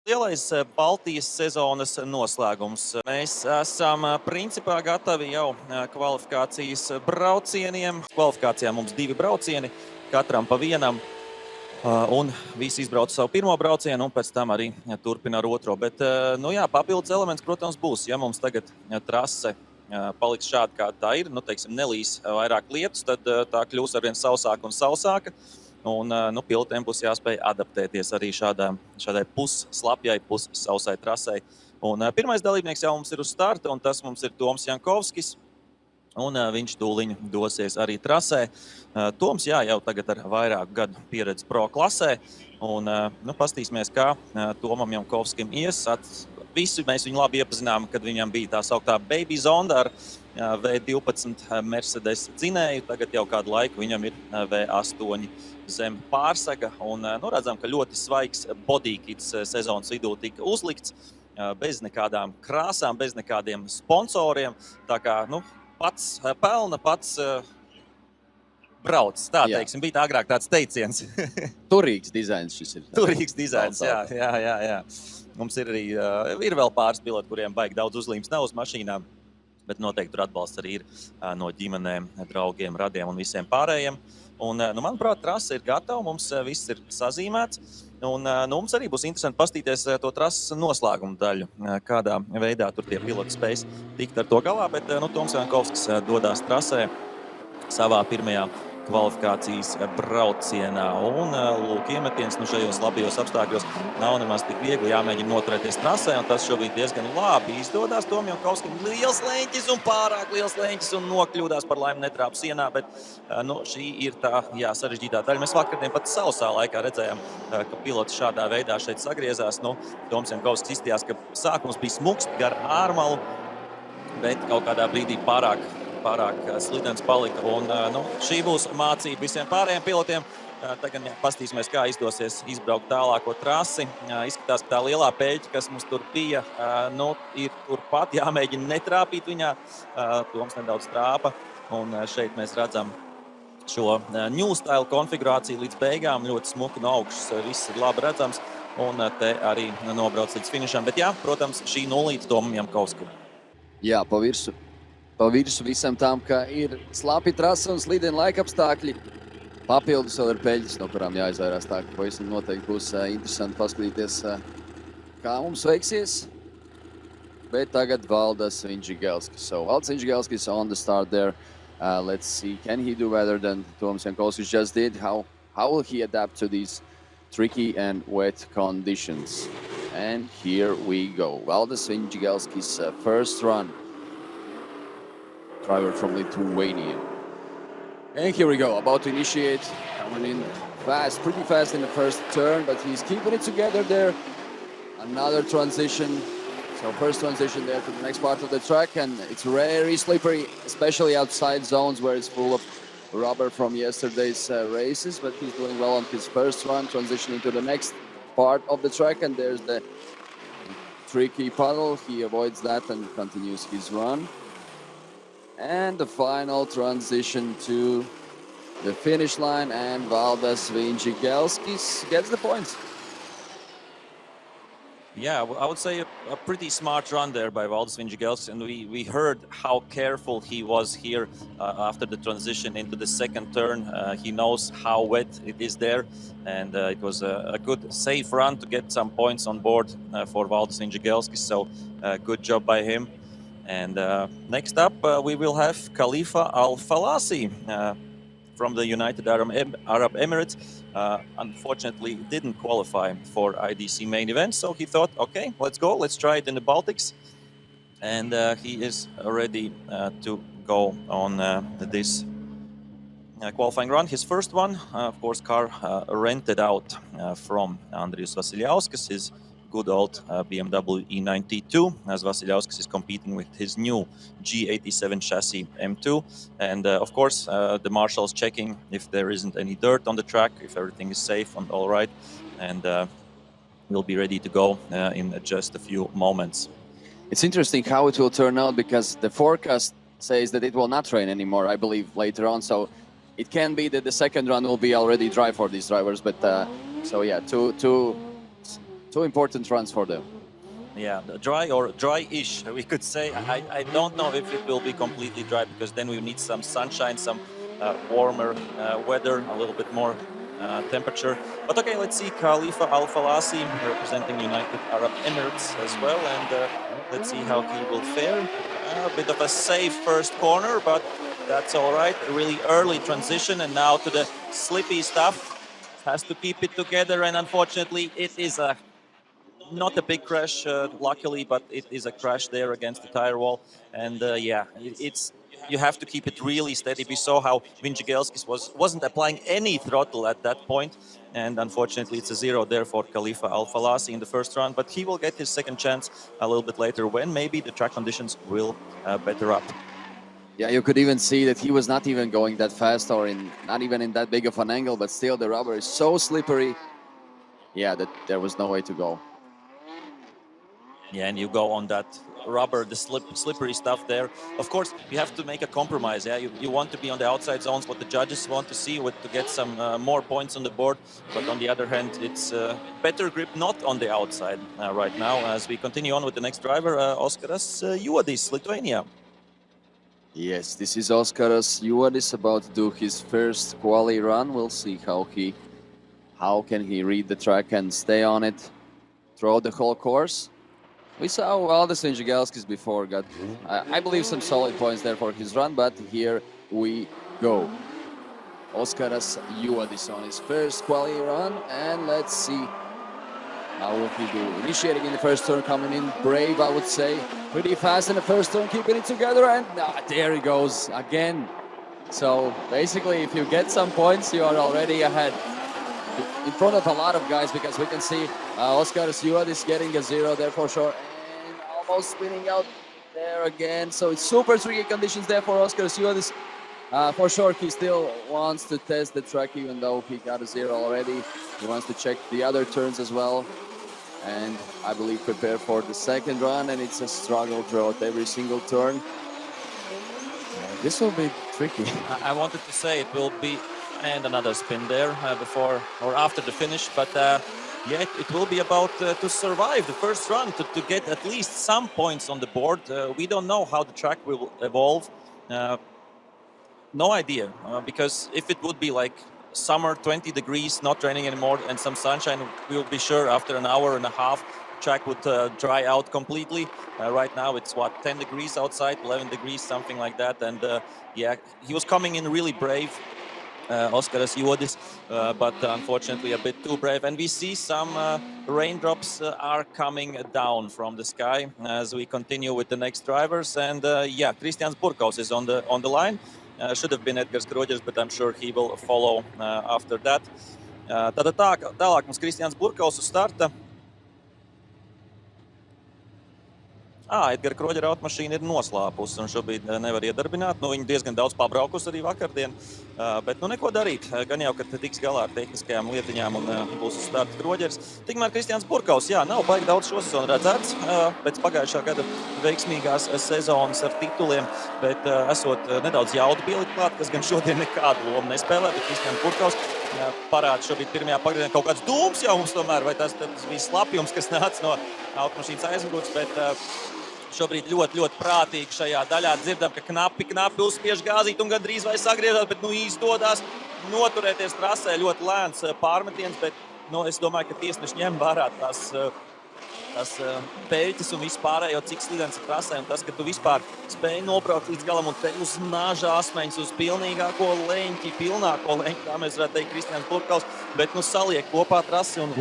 Lielais Baltijas sezonas noslēgums. Mēs esam principā gatavi jau kvalifikācijas braucieniem. Kvalifikācijā mums 2 braucieni, katram pa vienam. Un visi izbrauc savu pirmo braucienu, un pēc tam arī turpina ar otro. Bet, papildus elements, protams, būs. Ja mums tagad trase paliks šāda, kā tā ir, nelīs vairāk lietus, tad tā kļūs arvien sausāka un sausāka. Un pilotiem būs jāspēj adaptēties arī šādai pusslapjai, pussausai trasei. Un pirmais dalībnieks jau mums ir uz starta, un tas mums ir Toms Jankovskis. Un viņš tūliņ dosies arī trasē. Toms, jau tagad ar vairāku gadu pieredzi pro klasē. Un pastīsimies, kā Tomam Jankovskim ies. Visi mēs viņu labi iepazinām, kad viņam bija tā sauktā Baby Zonda ar V12 Mercedes dzinēju. Tagad jau kādu laiku viņam ir V8 zem pārsaga. Un redzam, ka ļoti svaigs bodykits sezonas vidū tika uzlikts. Bez nekādām krāsām, bez nekādiem sponsoriem. Tā kā, pats pelna, pats brauc. Tā teiksim, bija tā agrāk tāds teiciens. Turīgs dizains šis ir. Turīgs dizains, jā. Mums ir arī ir vēl pāris piloti, kuriem baigi daudz uzlīmes nav uz mašīnām, bet noteikti tur atbalsts arī ir no ģimenēm, draugiem, radiem un visiem pārējiem. Un, manuprāt, trase ir gatava, mums viss ir sazīmēts. Un mums arī būs interesanti pastīties to trases noslēgumu daļu, kādā veidā tur tie piloti spējas tikt ar to galā. Bet Toms Jankovskis dodās trasē savā pirmajā kvalifikācijas braucienā. Un lūk, iemetiens šajos labajos apstākļos nav nemaz tik viegli, jāmēģina noturēties trasē, un tas šobrīd diezgan labi izdodās. Tom Jankovskim liels leņķis un pārāk liels leņķis un nokļūdās, par laimi netrāpa sienā, bet šī ir tā sarežģītā daļa. Mēs vakardien pat sausā laikā redzējām, ka pilots šādā veidā šeit sagriezās. Toms Jankovskis izstījās, ka sākums bija smukst gar ārmalu, bet kaut kādā brīdī pārāk slidens palika. Un, šī būs mācība visiem pārējiem pilotiem. Tagad pastīsimies, kā izdosies izbraukt tālāko trasi. Izskatās, ka tā lielā pēļķa, kas mums tur bija, ir turpat. Jāmēģina netrāpīt viņā. Toms nedaudz trāpa. Un šeit mēs redzam šo new style konfigurāciju līdz beigām. Ļoti smuki no augšas, viss ir labi redzams. Un te arī nobrauc līdz finišam. Bet protams, šī nulīte Tomam Jankovskim. Jā, pa virsmu visam tam, ka ir slāpi trasa un slīdeni laika apstākļi. Papildus vēl ir peļķis, no kurām jāizvairās. Tā, ka pavisam noteikti būs interesanti paskatīties, kā mums veiksies. Bet tagad Valdas Vinžigelskis. So Valdas Vinžigelskis on the start there. Let's see, can he do better than Toms Jankovskis just did? How will he adapt to these tricky and wet conditions? And here we go. Valdas Vinžigelskis first run. Driver from Lithuania. And here we go, about to initiate, coming in fast, pretty fast in the first turn, but he's keeping it together there. Another transition. So first transition there to the next part of the track, and it's very slippery, especially outside zones where it's full of rubber from yesterday's races, but he's doing well on his first run, transitioning to the next part of the track, and there's the tricky puddle. He avoids that and continues his run. And the final transition to the finish line, and Valdas Vinžigelskis gets the points. Yeah, I would say a pretty smart run there by Valdas Vinžigelskis, and we heard how careful he was here after the transition into the second turn. He knows how wet it is there, and it was a good, safe run to get some points on board for Valdas Vinžigelskis, so good job by him. And next up, we will have Khalifa Al-Falasi from the United Arab Emirates. Unfortunately, didn't qualify for IDC main event, so he thought, okay, let's go, let's try it in the Baltics. And he is ready to go on this qualifying run. His first one, of course, car rented out from Andrius Vasiliauskas, his good old BMW E92, as Vasiliauskas is competing with his new G87 chassis M2. And of course, the marshal's checking if there isn't any dirt on the track, if everything is safe and all right. And we'll be ready to go in just a few moments. It's interesting how it will turn out, because the forecast says that it will not rain anymore, I believe, later on. So it can be that the second run will be already dry for these drivers. But so yeah, two Two important runs for them. Yeah, dry or dry-ish, we could say. I don't know if it will be completely dry because then we need some sunshine, some warmer weather, a little bit more temperature. But okay, let's see Khalifa Al Falasi representing United Arab Emirates as well, and let's see how he will fare. A bit of a safe first corner, but that's all right. A really early transition, and now to the slippy stuff. Has to keep it together, and unfortunately, it is not a big crash, luckily, but it is a crash there against the tire wall. And yeah, you have to keep it really steady. We saw how Vinjigelskis wasn't applying any throttle at that point, and unfortunately it's a 0 there for Khalifa Al Falasi in the first round, but he will get his second chance a little bit later when maybe the track conditions will better up. Yeah, you could even see that he was not even going that fast or not even in that big of an angle, but still the rubber is so slippery. Yeah, that there was no way to go. Yeah, and you go on that rubber, the slippery stuff there. Of course, you have to make a compromise. Yeah, you want to be on the outside zones, what the judges want to see, to get some more points on the board. But on the other hand, it's better grip not on the outside right now. As we continue on with the next driver, Oskaras Juodis, Lithuania. Yes, this is Oskaras Juodis about to do his first quali run. We'll see how can he read the track and stay on it throughout the whole course. We saw Valdis Vinjigelskis before, got, I believe, some solid points there for his run, but here we go. Oskaras Juodis on his first quali run, and let's see how will he do. Initiating in the first turn, coming in brave, I would say. Pretty fast in the first turn, keeping it together, and there he goes again. So basically, if you get some points, you are already ahead in front of a lot of guys, because we can see Oskaras Juodis getting a 0 there for sure, and almost spinning out there again. So it's super tricky conditions there for Oskaras Juodis. For sure, he still wants to test the track, even though he got a 0 already. He wants to check the other turns as well, and I believe prepare for the second run, and it's a struggle throughout every single turn. This will be tricky. I wanted to say it will be, and another spin there before or after the finish, but yeah, it will be about to survive the first run, to get at least some points on the board. We don't know how the track will evolve. No idea, because if it would be like summer, 20 degrees, not raining anymore, and some sunshine, we will be sure after an hour and a half, the track would dry out completely. Right now it's 10 degrees outside, 11 degrees, something like that. And yeah, he was coming in really brave, Oskaras Juodis, but unfortunately a bit too brave. And we see some raindrops are coming down from the sky as we continue with the next drivers. And yeah, Kristians Burkaus is on the line. Should have been Edgars Kroģers, but I'm sure he will follow after that. Tātad tālāk mums Kristians Burkaus uz starta. Edgara Kroģera automašīna ir noslāpusi un šobrīd nevar iedarbināt. Viņa diezgan daudz pabraukusi arī vakardien, bet neko darīt. Gan jau, kad tiks galā ar tehniskajām lietiņām un būs uz starta Kroģers. Tikmēr Kristians Burkaus, nav baigi daudz šo sezonu redzēts pēc pagājušā gada veiksmīgās sezonas ar tituliem, bet esot nedaudz jaudu pielikt klāt, kas gan šodien nekādu lomu nespēlē, bet Kristians Burkaus parāda šobrīd pirmajā pagriezienā kaut kāds dūms jau mums tomēr, vai tas bija slapjums, kas nāca no automašīnas aizmugures, bet šobrīd ļoti prātīgi šajā daļā dzirdam, ka knapi uzspiež gāzīt un gandrīz vai sagriežās, bet izdodās noturēties trasē. Ļoti lēns pārmetiens, bet es domāju, ka tiesneši ņem vērā tās peļķes un vispārējo, cik slidens ir trasē, un tas, ka tu vispār spēj nobraukt līdz galam un te uz naža asmeņus, uz pilnāko leņķi, tā mēs varētu teikt, Kristians Burkaus, bet saliek kopā trasi un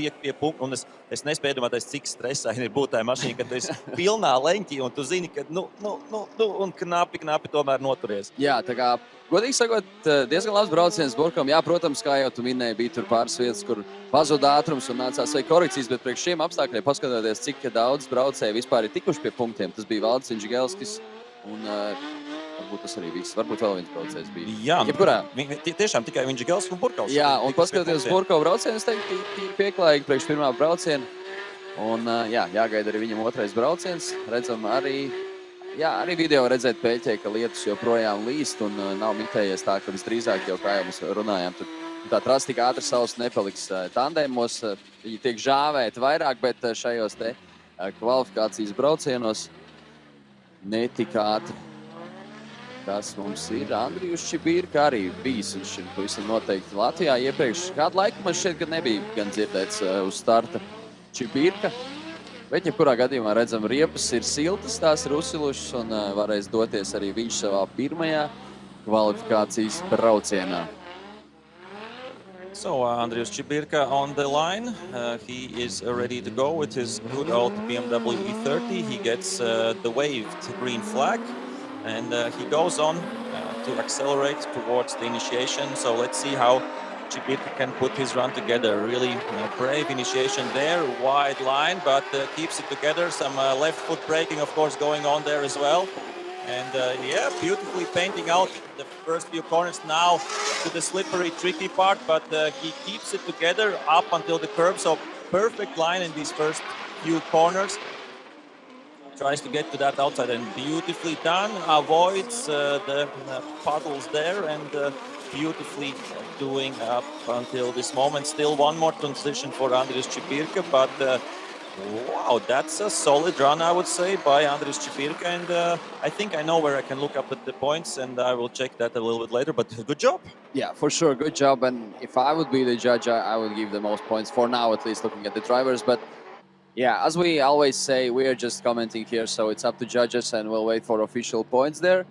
tiek pie punkta, un es nespēju domāties, cik stresaini ir būt tajā mašīnā, kad tu esi pilnā leņķī, un tu zini, ka un knapi tomēr noturies. Jā, tā kā, godīgi sakot, diezgan labs brauciens Burkam. Jā, protams, kā jau tu minēji, bija tur pāris vietas, kur pazuda ātrums un nācās veikt korekcijas, bet priekš šiem apstākļiem, paskatoties, cik daudz braucēji vispār ir tikuši pie punktiem. Tas bija Valdis Vinjigelskis un varbūt tas arī viss. Varbūt vēl viens braucējs bija. Jā, tiešām tikai Vinjigelskis un Burkaus. Jā, un paskatoties Burkau braucienu, es teiktu, ir pieklājīgi priekš pirmā brauciena. Un jāgaida arī viņam otrais brauciens. Redzam arī video redzēt peļķē, ka lietus joprojām līst un nav mitējies tā, ka visdrīzāk jau, kā jau mēs runājām, tur Tā trasa tik ātri savus nepaliks. Tandemos viņi tiek žāvēti vairāk, bet šajos te kvalifikācijas braucienos netika ātri. Kas mums ir? Andrijus Čibirka arī bijis. Viņš ir pavisam noteikti Latvijā iepriekš. Kādu laiku man šķiet, ka nebija gan dzirdēts uz starta Čibirka. Bet, ja kurā gadījumā redzam, riepas ir siltas, tās ir uzsilušas un varēs doties arī viņš savā pirmajā kvalifikācijas braucienā. So Andrijus Čibirka on the line. He is ready to go with his good old BMW E30. He gets the waved green flag and he goes on to accelerate towards the initiation. So let's see how Čibirka can put his run together. Really brave initiation there, wide line, but keeps it together. Some left foot braking, of course, going on there as well. And yeah, beautifully painting out the first few corners now to the slippery, tricky part, but he keeps it together up until the curb. So perfect line in these first few corners. Tries to get to that outside and beautifully done. Avoids the puddles there and beautifully doing up until this moment. Still one more transition for Andrijus Čibirka, but wow, that's a solid run, I would say, by Andrijus Čibirka. And I think I know where I can look up at the points, and I will check that a little bit later. But good job. Yeah, for sure, good job. And if I would be the judge, I would give the most points for now, at least looking at the drivers. But yeah, as we always say, we are just commenting here, so it's up to judges, and we'll wait for official points there.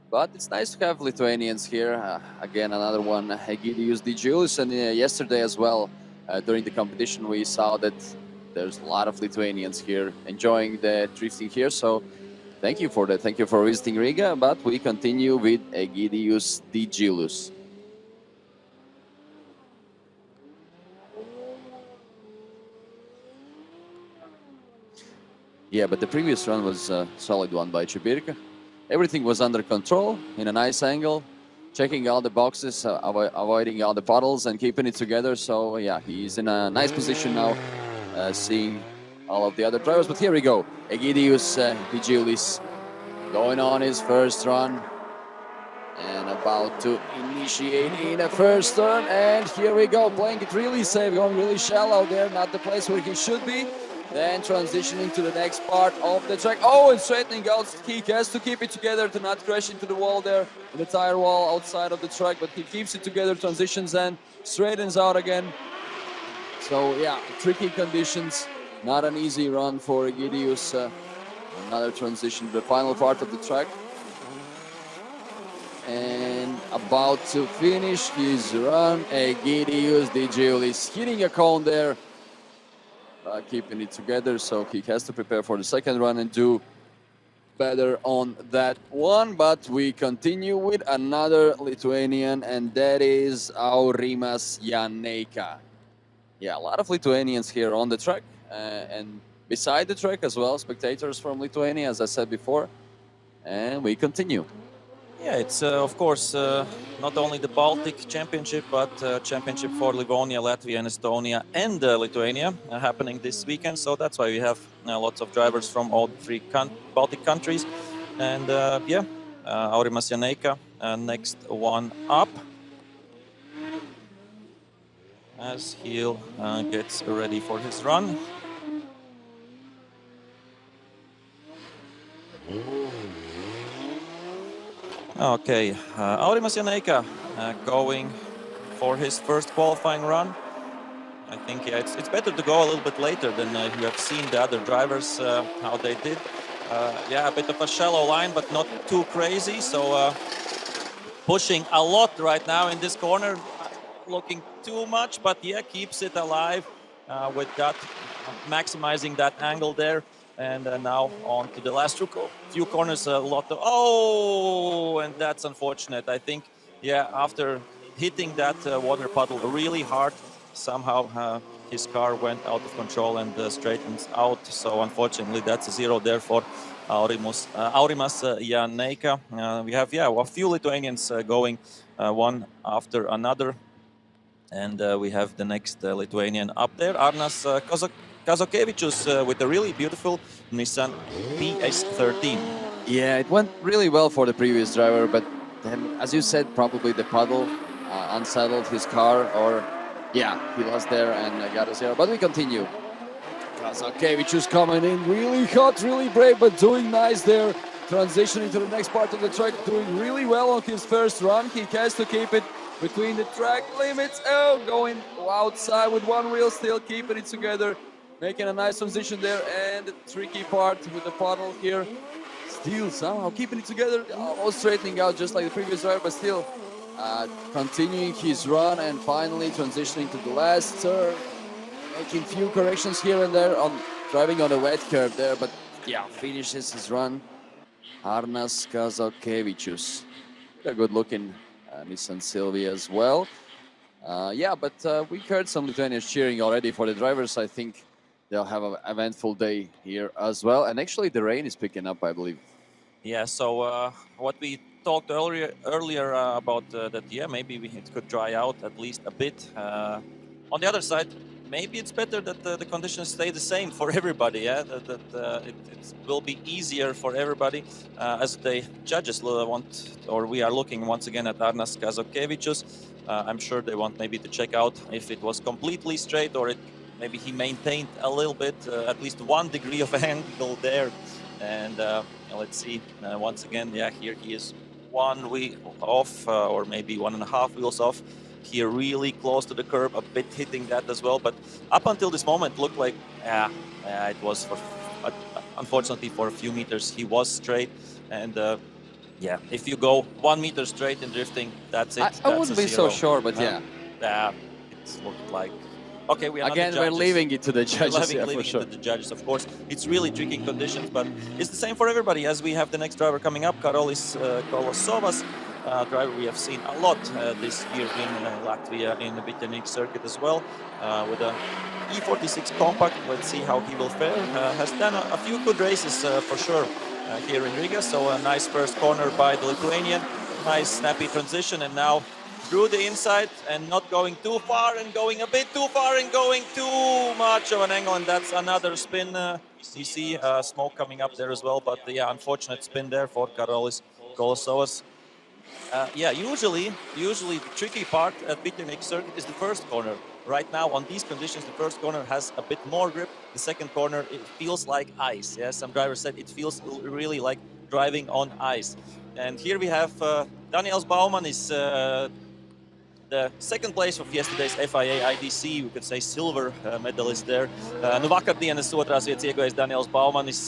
But it's nice to have Lithuanians here. Again, another one, Egidijus Didžiulis. And yesterday as well, during the competition, we saw that there's a lot of Lithuanians here enjoying the drifting here. So thank you for that. Thank you for visiting Riga. But we continue with Egidijus Didžiulis. Yeah, but the previous run was a solid one by Čibirka. Everything was under control, in a nice angle, checking all the boxes, avoiding all the puddles and keeping it together. So yeah, he's in a nice position now, seeing all of the other drivers. But here we go, Egidijus Didžiulis going on his first run and about to initiate in a first turn. And here we go, playing it really safe, going really shallow there, not the place where he should be. Then transitioning to the next part of the track. Oh, and straightening out. He has to keep it together to not crash into the wall there, the tire wall outside of the track, but he keeps it together, transitions and straightens out again. So yeah, tricky conditions, not an easy run for Egidijus. Another transition to the final part of the track. And about to finish his run, Egidijus Didžiulis hitting a cone there. Keeping it together, so he has to prepare for the second run and do better on that one. But we continue with another Lithuanian, and that is Aurimas Janeika. Yeah, a lot of Lithuanians here on the track and beside the track as well, spectators from Lithuania, as I said before. And we continue. Yeah, it's of course not only the Baltic Championship, but Championship for Livonia, Latvia, and Estonia, and Lithuania happening this weekend. So that's why we have lots of drivers from all three Baltic countries. And yeah, Aurimas Janeika, next one up, as he gets ready for his run. Okay, Aurimas Janeika going for his first qualifying run. I think yeah, it's better to go a little bit later than you have seen the other drivers, how they did. Yeah, a bit of a shallow line, but not too crazy. So pushing a lot right now in this corner, looking too much, but yeah, keeps it alive with that, maximizing that angle there. And now on to the last few corners, a lot of, oh, and that's unfortunate. I think, yeah, after hitting that water puddle really hard, somehow his car went out of control and straightens out. So unfortunately, that's a zero there for Aurimas Janeika. We have, yeah, a few Lithuanians going one after another. And we have the next Lithuanian up there, Arnas Kazakevičius, with a really beautiful Nissan PS13. Yeah, it went really well for the previous driver, but then, as you said, probably the puddle unsettled his car, or yeah, he lost there and got a 0. But we continue. Kazakevich is coming in really hot, really brave, but doing nice there. Transitioning to the next part of the track, doing really well on his first run. He has to keep it between the track limits. Oh, going outside with one wheel, still keeping it together. Making a nice transition there, and the tricky part with the puddle here. Still somehow keeping it together, almost straightening out just like the previous driver, but still continuing his run and finally transitioning to the last turn. Making few corrections here and there on driving on a wet curb there, but yeah, finishes his run. Arnas Kazakevičius. A good looking Nissan Silvia as well. Yeah, but we heard some Lithuanians cheering already for the drivers. I think they'll have an eventful day here as well. And actually the rain is picking up, I believe. Yeah, so what we talked earlier about that, yeah, maybe it could dry out at least a bit. On the other side, maybe it's better that the conditions stay the same for everybody. Yeah, that it will be easier for everybody as the judges want, or we are looking once again at Arnas Kazakevičius. I'm sure they want maybe to check out if it was completely straight or maybe he maintained a little bit, at least 1 degree of angle there. And let's see, once again, yeah, here he is 1 wheel off, or maybe 1.5 wheels off. Here really close to the curb, a bit hitting that as well. But up until this moment, looked like, it was, unfortunately, for a few meters, he was straight. And yeah, if you go 1 meter straight in drifting, that's it. I wouldn't be so sure, but yeah. It looked like... Okay, we are again, we're leaving it to the judges. Yeah, leaving it to the judges, of course. It's really tricky conditions, but it's the same for everybody. As we have the next driver coming up, Karolis Kolosovas, driver we have seen a lot this year in Latvia in the Bitternik circuit as well, with a E46 compact. Let's see how he will fare. Has done a few good races for sure here in Riga. So a nice first corner by the Lithuanian, nice snappy transition, and now through the inside and not going too far and going a bit too far and going too much of an angle, and that's another spin. You see smoke coming up there as well, but yeah, unfortunate spin there for Karolis Kolosovas. Yeah, usually the tricky part at Bitternik circuit is the first corner. Right now, on these conditions, the first corner has a bit more grip. The second corner, it feels like ice. Yeah, some drivers said it feels really like driving on ice. And here we have Daniels Bauman is the second place of yesterday's FIA IDC, we could say silver medalist there. Nu vakardienas otrās vietas ieguvējis Daniels Baumanis,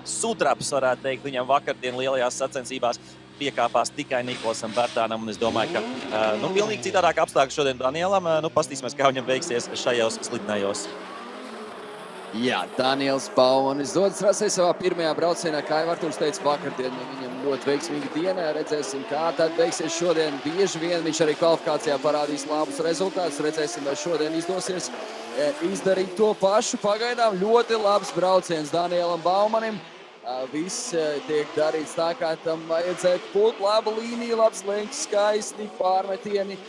sudrabs varētu teikt, viņam vakardien lielajās sacensībās piekāpās tikai Nikolsam Bērtānam, un es domāju, ka pilnīgi citādāk apstākļi šodien Danielam. Pastīsimies, kā viņam veiksies šajos slidinājos. Jā, Daniels Baumanis dodas trasē savā pirmajā braucienā, kā jau Arturs teica vakardien, viņam ļoti veiksmīga diena, redzēsim, kā tad veiksies šodien. Bieži vien viņš arī kvalifikācijā parādīs labus rezultātus, redzēsim, vai šodien izdosies izdarīt to pašu. Pagaidām ļoti labs brauciens Danielam Baumanim. Viss tiek darīts tā, kā tam vajadzētu būt. Laba līnija, labs leņķis, skaisti pārmetieni.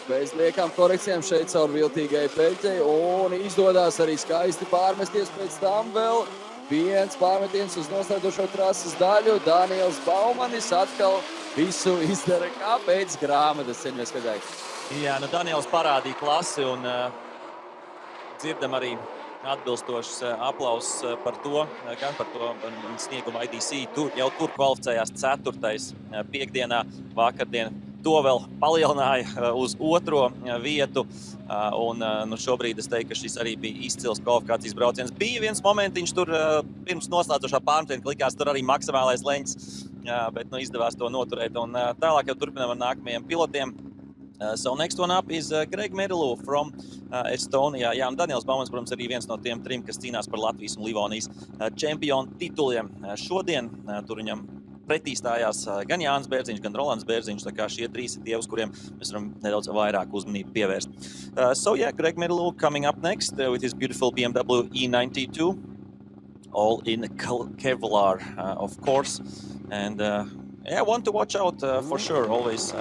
Bez liekām korekcijām šeit caur viltīgai peļķei, un izdodas arī skaisti pārmesties pēc tam vēl. Viens pārmetiens uz noslēdošo trases daļu. Daniels Baumanis atkal visu izdara kā pēc grāmatas, ceļamies skatītāji. Jā, Daniels parādīja klasi, un dzirdam arī atbilstošs aplauss par to, gan par to sniegumu IDC. Jau tur kvalificējās 4. piekdienā, vakardien. To vēl palielināja uz 2. vietu, un šobrīd es teiktu, ka šis arī bija izcils kvalifikācijas brauciens. Bija viens momentiņš tur pirms noslēdzošā pārmetiena, ka likās tur arī maksimālais leņķis, bet izdevās to noturēt. Un tālāk jau turpinām ar nākamajiem pilotiem. So next one up is Greg Merilu from Estonia. Jā, un Daniels Baumans, protams, arī viens no tiem 3, kas cīnās par Latvijas un Livonijas čempionu tituliem. Šodien tur viņam pretī stājās gan Jānis Bērziņš, gan Rolands Bērziņš, tā kā šie 3 ir tie, uz kuriem mēs varam nedaudz vairāk uzmanību pievērst. So yeah, Greg Merilu coming up next with his beautiful BMW E92, all in Kevlar, of course. And yeah, one to watch out for sure, always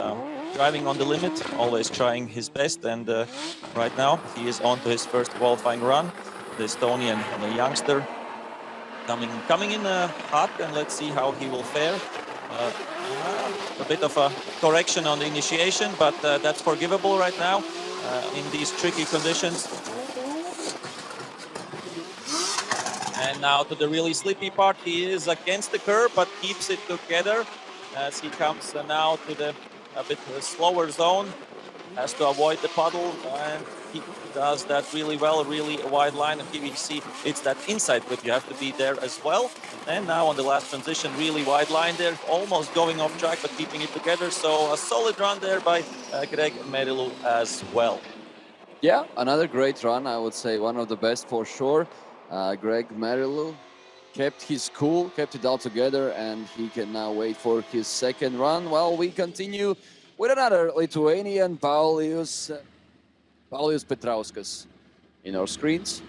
driving on the limit, always trying his best. And right now, he is on to his first qualifying run, the Estonian youngster. Coming in hot, and let's see how he will fare. A bit of a correction on the initiation, but that's forgivable right now in these tricky conditions. And now to the really slippy part. He is against the curve, but keeps it together as he comes now to the a bit slower zone. Has to avoid the puddle, and he does that really well, really a wide line. And here we see it's that inside grip, you have to be there as well. And now on the last transition, really wide line there, almost going off track, but keeping it together. So a solid run there by Greg Merilu as well. Yeah, another great run, I would say one of the best for sure. Greg Merilu kept his cool, kept it all together, and he can now wait for his second run. Well, we continue with another Lithuanian, Paulius Petrauskas in our screens.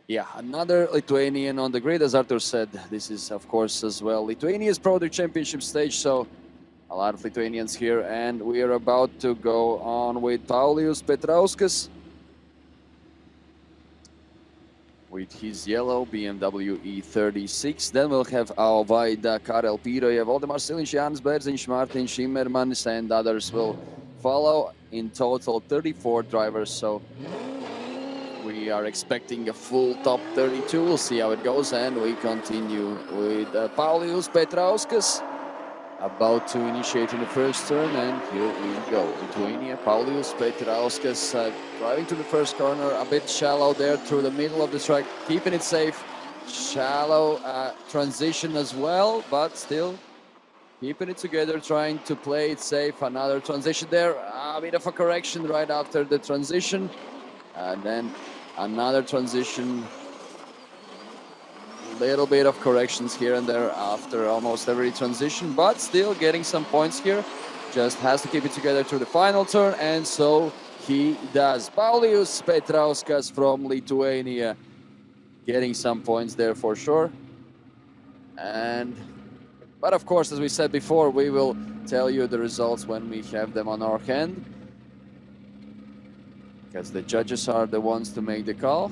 Yeah, another Lithuanian on the grid. As Artur said, this is, of course, as well Lithuania's Product Championship stage, so a lot of Lithuanians here, and we are about to go on with Paulius Petrauskas with his yellow BMW E36. Then we'll have Vaida, Karel Piroja, Valdemar Siliņš, Jānis Bērziņš, Mārtiņš Šimmermanis, and others will follow. In total, 34 drivers, so we are expecting a full top 32. We'll see how it goes, and we continue with Paulius Petrauskas about to initiate in the first turn, and here we go. Lithuania, Paulius Petrauskas driving to the first corner, a bit shallow there through the middle of the track, keeping it safe. Shallow transition as well, but still keeping it together, trying to play it safe. Another transition there, a bit of a correction right after the transition, and then another transition. Little bit of corrections here and there after almost every transition, but still getting some points here. Just has to keep it together to the final turn, and so he does. Paulius Petrauskas from Lithuania getting some points there for sure. But of course, as we said before, we will tell you the results when we have them on our hand, because the judges are the ones to make the call.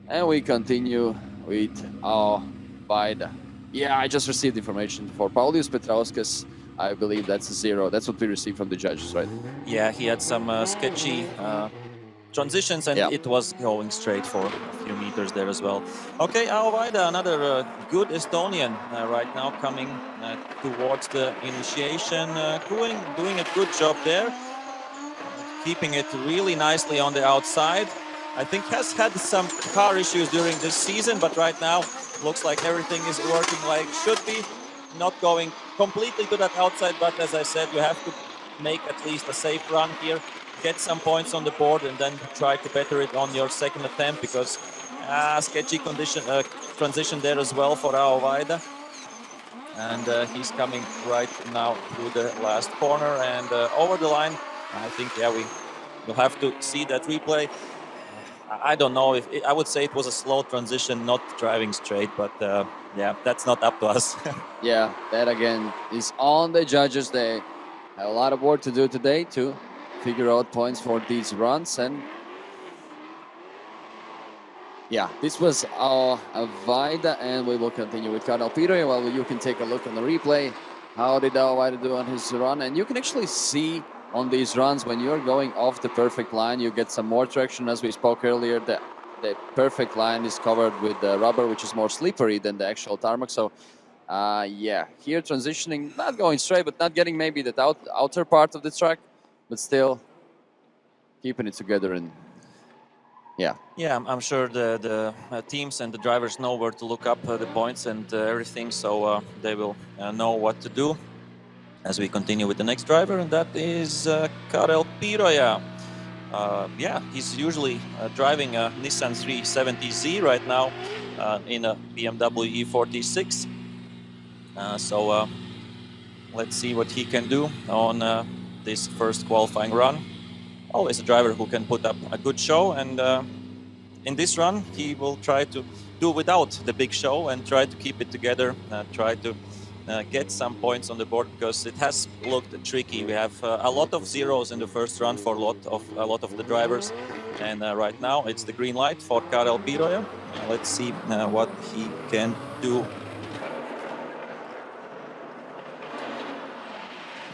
And we continue with Vaida. Yeah, I just received information for Paulius Petrauskas. I believe that's a 0. That's what we received from the judges, right? Yeah, he had some sketchy transitions, and it was going straight for a few meters there as well. Okay, Vaida, another good Estonian right now coming towards the initiation, doing a good job there, keeping it really nicely on the outside. I think has had some car issues during this season, but right now looks like everything is working like should be. Not going completely to that outside, but as I said, you have to make at least a safe run here, get some points on the board, and then try to better it on your second attempt, because sketchy transition there as well for Vaida. And he's coming right now through the last corner and over the line. I think, we'll have to see that replay. I don't know if I would say it was a slow transition, not driving straight, but that's not up to us. Yeah, that again is on the judges. They have a lot of work to do today to figure out points for these runs. And yeah, this was our Vaida, and we will continue with Karel Piroja. Well, you can take a look on the replay. How did Vaida do on his run? And you can actually see on these runs, when you're going off the perfect line, you get some more traction. As we spoke earlier, the perfect line is covered with rubber, which is more slippery than the actual tarmac. So, here transitioning, not going straight, but not getting maybe the outer part of the track, but still keeping it together. And yeah, I'm sure the teams and the drivers know where to look up the points and everything, so they will know what to do as we continue with the next driver, and that is Karel Piroja. He's usually driving a Nissan 370Z right now in a BMW E46. So let's see what he can do on this first qualifying run. Always a driver who can put up a good show, and in this run he will try to do without the big show and try to keep it together, try to get some points on the board, because it has looked tricky. We have a lot of zeros in the first run for a lot of the drivers, And right now it's the green light for Karel Piroja. Let's see what he can do.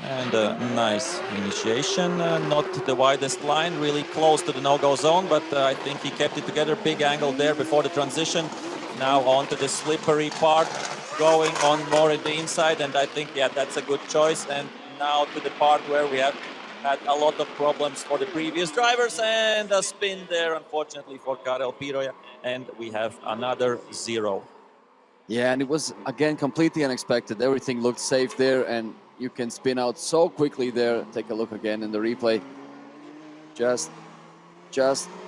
And a nice initiation, not the widest line, really close to the no-go zone, but I think he kept it together. Big angle there before the transition. Now onto the slippery part, going on more in the inside, and I think, yeah, that's a good choice. And now to the part where we have had a lot of problems for the previous drivers, and a spin there, unfortunately, for Karel Piroja, and we have another 0. Yeah, and it was, again, completely unexpected. Everything looked safe there, and you can spin out so quickly there. Take a look again in the replay. Just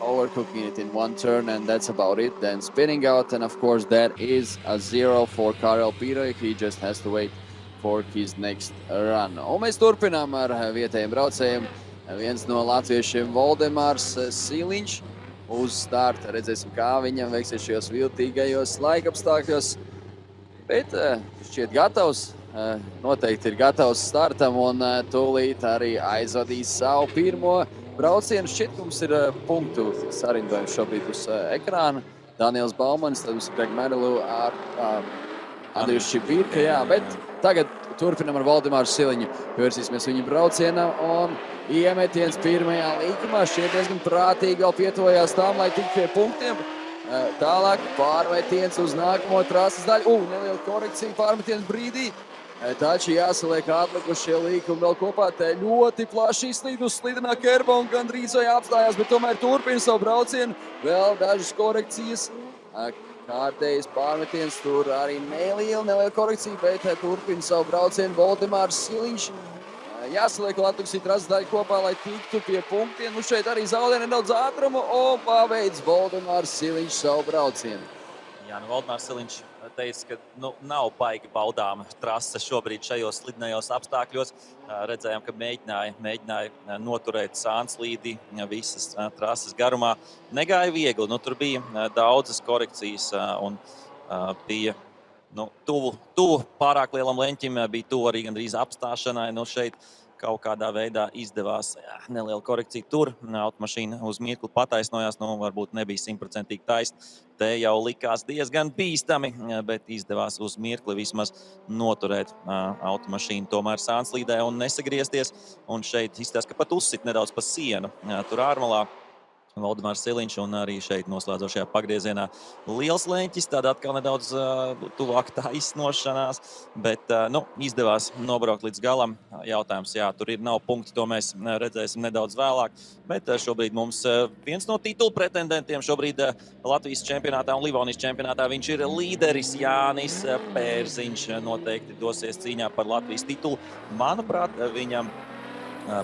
overcooking it in one turn, and that's about it. Then spinning out, and of course that is a 0 for Karel Piroja. He just has to wait for his next run. Un mēs turpinām ar vietējiem braucējiem. Viens no latviešiem Valdemārs Siliņš uz starta. Redzēsim, kā viņam veiksies šajos viltīgajos laikapstākļos. Bet šķiet gatavs, noteikti ir gatavs startam un tūlīt arī aizvadīs savu pirmo braucienu. Šķiet, mums ir punktu sarindojums šobrīd uz ekrāna. Daniels Baumanis, tad mums ir Greg Merilu ar Andriju Šipirka, jā, bet tagad turpinam ar Valdemāru Siliņu. Pievērsīsimies viņa braucienam un iemetiens pirmajā līkumā. Šķiet diezgan prātīgi vēl pietojās tam, lai tik pie punktiem. Tālāk pārmetiens uz nākamo trases daļu. Neliela korekcija pārmetiens brīdī. Taču jāsaliek atlikušie līkumi vēl kopā. Te ļoti plaši izslīd uz slidenā kerba un gandrīz vai apstājās, bet tomēr turpina savu braucienu. Vēl dažas korekcijas. Kārtējs pārmetiens, tur arī neliela korekcija, bet turpina savu braucienu Valdemārs Siliņš. Jāsaliek atlikusi trases daļa kopā, lai tiktu pie punktiem. Šeit arī zaudē nedaudz ātrumu un pabeidz Valdemārs Siliņš savu braucienu. Jā, Valdemārs Siliņš teica, ka nav baigi baudāma trase šobrīd šajos slidnējos apstākļos. Redzējām, ka mēģināja noturēt sānslīdi visas trases garumā. Negāja viegli, tur bija daudzas korekcijas un bija tuvu pārāk lielam leņķim, bija tuvu arī gandrīz apstāšanai. Šeit kaut kādā veidā izdevās neliela korekcija tur. Automašīna uz mirkli pataisnojās, varbūt nebija 100% taisna. Te jau likās diezgan bīstami, bet izdevās uz mirkli vismaz noturēt automašīnu tomēr sānslīdē un nesagriezties. Un šeit izskatās, ka pat uzsit nedaudz pa sienu tur ārmalā. Valdemārs Siliņš un arī šeit noslēdzošajā pagriezienā liels leņķis, tad atkal nedaudz tuvāk taisnošanās, bet izdevās nobraukt līdz galam. Jautājums, tur nav punkti, to mēs redzēsim nedaudz vēlāk, bet šobrīd mums viens no titulu pretendentiem šobrīd Latvijas čempionātā un Livonijas čempionātā viņš ir līderis Jānis Bērziņš, noteikti dosies cīņā par Latvijas titulu. Manuprāt, viņam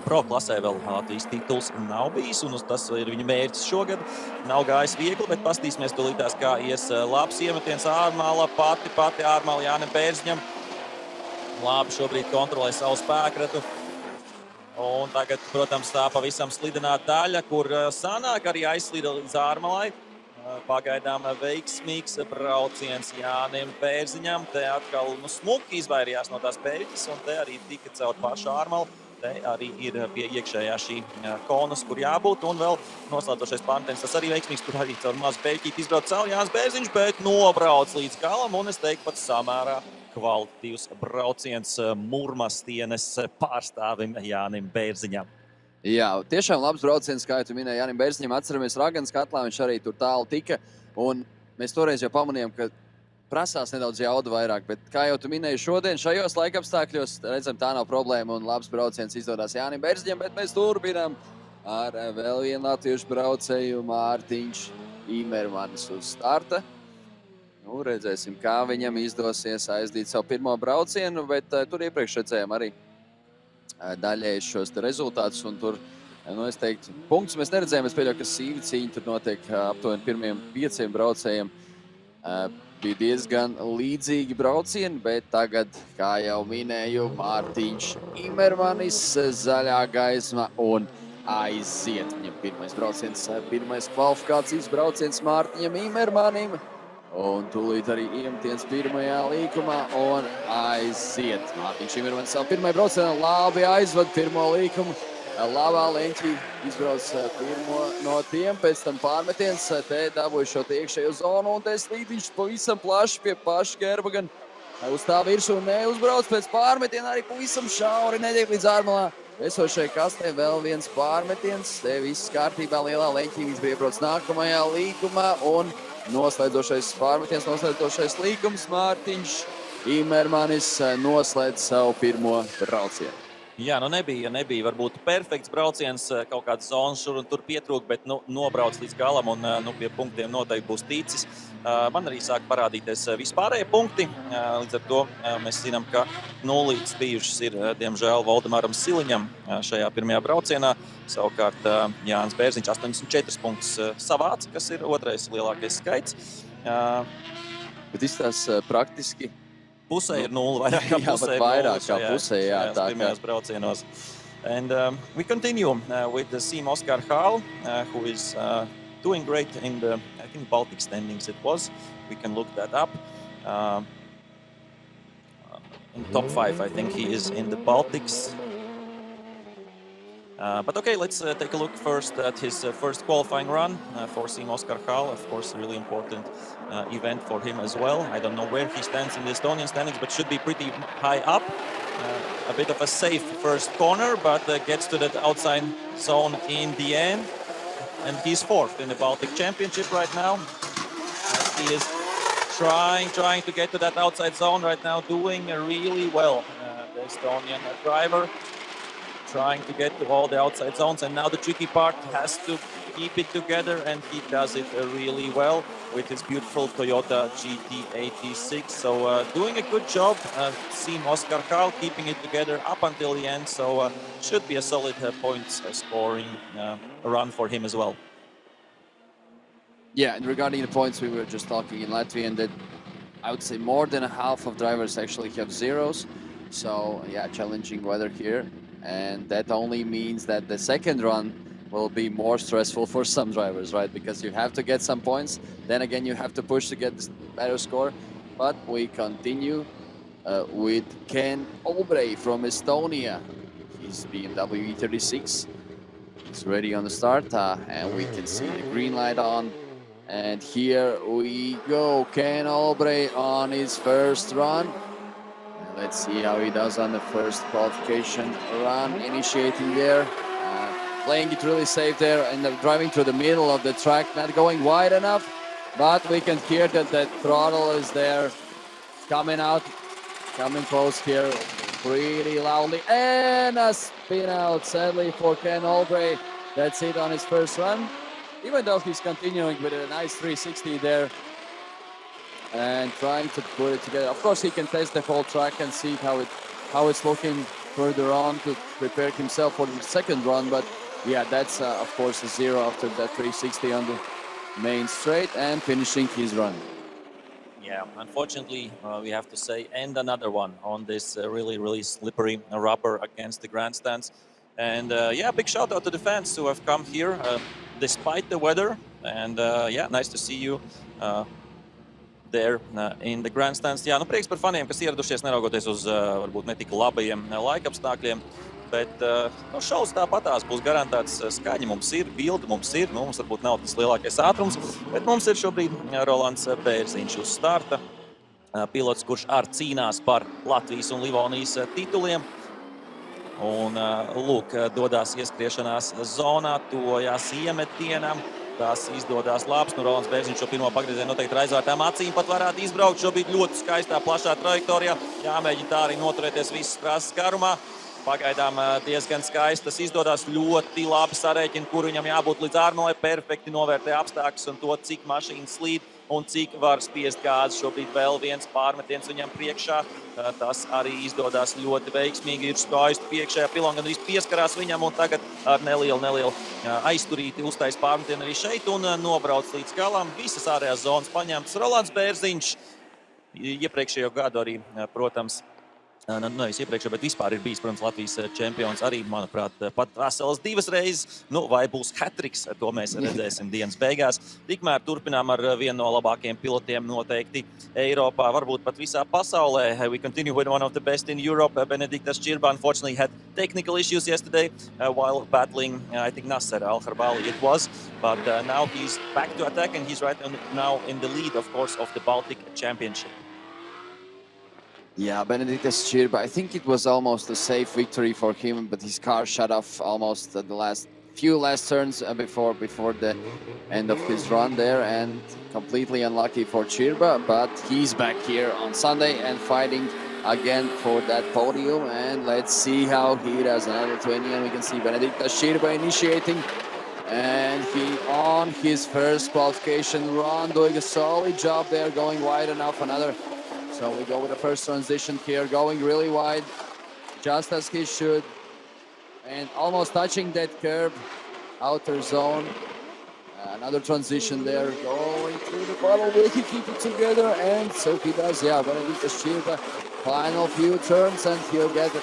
Pro klasē vēl Latvijas tituls nav bijis, un tas ir viņa mērķis šogad. Nav gājis viegli, bet pastīsimies tūlītās, kā ies labs iemetiens ārmāla, pati ārmāla Jānim Bērziņam. Labi šobrīd kontrolē savu spēkratu. Un tagad, protams, tā pavisam slidenā daļa, kur sanāk arī aizslīda līdz ārmalai. Pagaidām veiksmīgs brauciens Jānim Bērziņam. Te atkal smuki izvairījās no tās pēļķis, un te arī tika caur pašu ārmalu. Te arī ir pie iekšējā šī konas, kur jābūt, un vēl noslēdzošais pārmetiens. Tas arī veiksmīgs, tur arī caur mazu pēļķīti izbrauc caur Jānis Bērziņš, bet nobrauc līdz galam, un es teiktu pat samērā kvalitatīvs brauciens Murmastienes pārstāvim Jānim Bērziņam. Jā, tiešām labs brauciens, kā tu minēji Jānim Bērziņam. Atceramies Raganas katlā, viņš arī tur tālu tika, un mēs toreiz jau pamanījām, ka prasās nedaudz jaudu vairāk, bet kā jau tu minēji šodien, šajos laikapstākļos, redzam, tā nav problēma un labs brauciens izdodās Jānim Bērziņam, bet mēs turpinām ar vēl vienu latviešu braucēju Mārtiņš Imermanis uz starta. Redzēsim, kā viņam izdosies aizdīt savu pirmo braucienu, bet tur iepriekš redzējām arī daļēji šos rezultātus, un tur, es teiktu, punktus mēs neredzējām, es pieļauju, ka sīvi cīņa tur notiek aptuveni pirmiem 5 braucējiem. Bija diezgan līdzīgi braucieni, bet tagad, kā jau minēju, Mārtiņš Imermanis zaļā gaisma un aiziet. Viņam pirmais brauciens, pirmais kvalifikācijas brauciens Mārtiņam Imermanim. Un tūlīt arī iemetiens pirmajā līkumā un aiziet. Mārtiņš Imermanis savu pirmajā braucienā labi aizvada pirmo līkumu. Labā leņķī izbrauc pirmo no tiem, pēc tam pārmetiens, te dabūja šo iekšējo zonu, un te slīdiņš pavisam plaši pie paša Gerba, gan uz tā virsū neuzbrauc, pēc pārmetiena arī pavisam šauri netiek līdz ārmalā. Esošai kastē vēl viens pārmetiens, te viss kārtībā lielā leņķī, viņš bija iebrauc nākamajā līkumā, un noslēdzošais pārmetiens, noslēdzošais līkums, Mārtiņš Imermanis noslēdz savu pirmo braucienu. Jā, nebija varbūt perfekts brauciens, kaut kāds zonas šur un tur pietrūk, bet nobrauc līdz galam un pie punktiem noteikti būs ticis. Man arī sāk parādīties vispārējie punkti, līdz ar to mēs zinām, ka nulītes bijušas ir, diemžēl, Valdemaram Siliņam šajā pirmajā braucienā. Savukārt Jānis Bērziņš 84 punktus savāca, kas ir otrais lielākais skaits. Bet izstās praktiski. Pusē ir nulle, vairāk kā pusē ir vairāk kā pusē, jā, tā pirmajos braucienos. And we continue with the Team Oscar Hall, who is doing great in the, I think, Baltic standings it was. We can look that up. In top 5, I think he is in the Baltics. But okay, let's take a look first at his first qualifying run for Team Oscar Hall. Of course, a really important event for him as well. I don't know where he stands in the Estonian standings, but should be pretty high up. A bit of a safe first corner, but gets to that outside zone in the end. And he's fourth in the Baltic Championship right now. As he is trying to get to that outside zone right now, doing really well. The Estonian driver trying to get to all the outside zones, and now the tricky part has to keep it together, and he does it really well with his beautiful Toyota GT86. So doing a good job, Team Oscar Hall keeping it together up until the end, so should be a solid points scoring run for him as well. Yeah, and regarding the points, we were just talking in Latvian that I would say more than half of drivers actually have zeros. So yeah, challenging weather here. And that only means that the second run will be more stressful for some drivers, right? Because you have to get some points. Then again, you have to push to get this better score. But we continue with Ken Obrey from Estonia. He's BMW E36. He's ready on the start, and we can see the green light on. And here we go, Ken Obrey on his first run. Let's see how he does on the first qualification run, initiating there. Playing it really safe there and driving through the middle of the track, not going wide enough, but we can hear that the throttle is there, coming out, coming close here pretty loudly, and a spin out sadly for Ken Obrey. That's it on his first run, even though he's continuing with a nice 360 there and trying to put it together. Of course, he can test the whole track and see how it's looking further on to prepare himself for the second run. But yeah, that's of course a zero after that 360 on the main straight and finishing his run. Yeah, unfortunately, we have to say, and another one on this really slippery rubber against the grandstands. And yeah, big shout out to the fans who have come here despite the weather. And yeah, nice to see you there in the grandstands. Jā, prieks par faniem, kas ieradušies, neraugoties uz varbūt netika labajiem laikapstākļiem. Bet šaus tāpatās būs garantēts skaņa. Mums ir bildi, mums varbūt nav tas lielākais ātrums, bet mums ir šobrīd Rolands Bērziņš uz starta. Pilots, kurš cīnās par Latvijas un Livonijas tituliem. Un lūk, dodās ieskriešanās zonā, tojās iemetienam. Tās izdodās labs. Rolands Bērziņš šo pirmo pagriezienu noteikti ar aizvērtām acīm pat varētu izbraukt. Šobrīd ļoti skaistā, plašā trajektorijā. Jāmēģina tā arī noturēties visas trases garumā. Pagaidām diezgan skaisti. Tas izdodās ļoti labi sarēķini, kur viņam jābūt līdz ārmalē. Perfekti novērtē apstākļus un to, cik mašīna slīd un cik var spiest gāzi. Šobrīd vēl viens pārmetiens viņam priekšā. Tas arī izdodās ļoti veiksmīgi. Ir skaisti priekšējā pilona, gan arī pieskarās viņam un tagad ar nelielu aizturīti uztais pārmetienu arī šeit un nobrauc līdz galam. Visas ārējās zonas paņemtas. Rolands Bērziņš iepriekšējo gadu arī, protams, Nevis iepriekšējā, bet vispār ir bijis, protams, Latvijas čempions arī, manuprāt, pat veselas 2 reizes. Nu, vai būs hat-triks, to mēs redzēsim dienas beigās. Tikmēr turpinām ar vienu no labākajiem pilotiem noteikti Eiropā, varbūt pat visā pasaulē. We continue with one of the best in Europe. Benediktas Čirba unfortunately had technical issues yesterday while battling, I think, Nasser Al-Kharbali it was. But now he's back to attack and he's right now in the lead, of course, of the Baltic Championship. Yeah, Benediktas Čirba, I think it was almost a safe victory for him, but his car shut off almost at the last turns before the end of his run there, and completely unlucky for Čirba, but he's back here on Sunday and fighting again for that podium, and let's see how he does. Another 20, and we can see Benediktas Čirba initiating, and he on his first qualification run, doing a solid job there, going wide enough. So we go with the first transition here, going really wide, just as he should, and almost touching that curb, outer zone. Another transition there, going through the bottle. Will he keep it together? And so he does. Yeah, Benediktas Čirba, final few turns, and he'll get a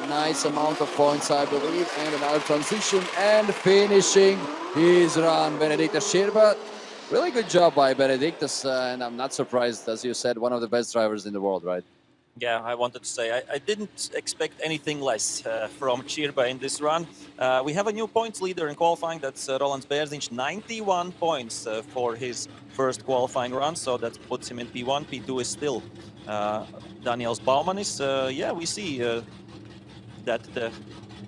nice amount of points, I believe. And another transition, and finishing his run, Benediktas Čirba. Really good job by Benediktas, and I'm not surprised, as you said, one of the best drivers in the world, right? Yeah, I wanted to say I didn't expect anything less from Čirba in this run. We have a new points leader in qualifying. That's Rolands Bērziņš, 91 points for his first qualifying run. So that puts him in P1. P2 is still Daniels Baumanis. Yeah, we see that the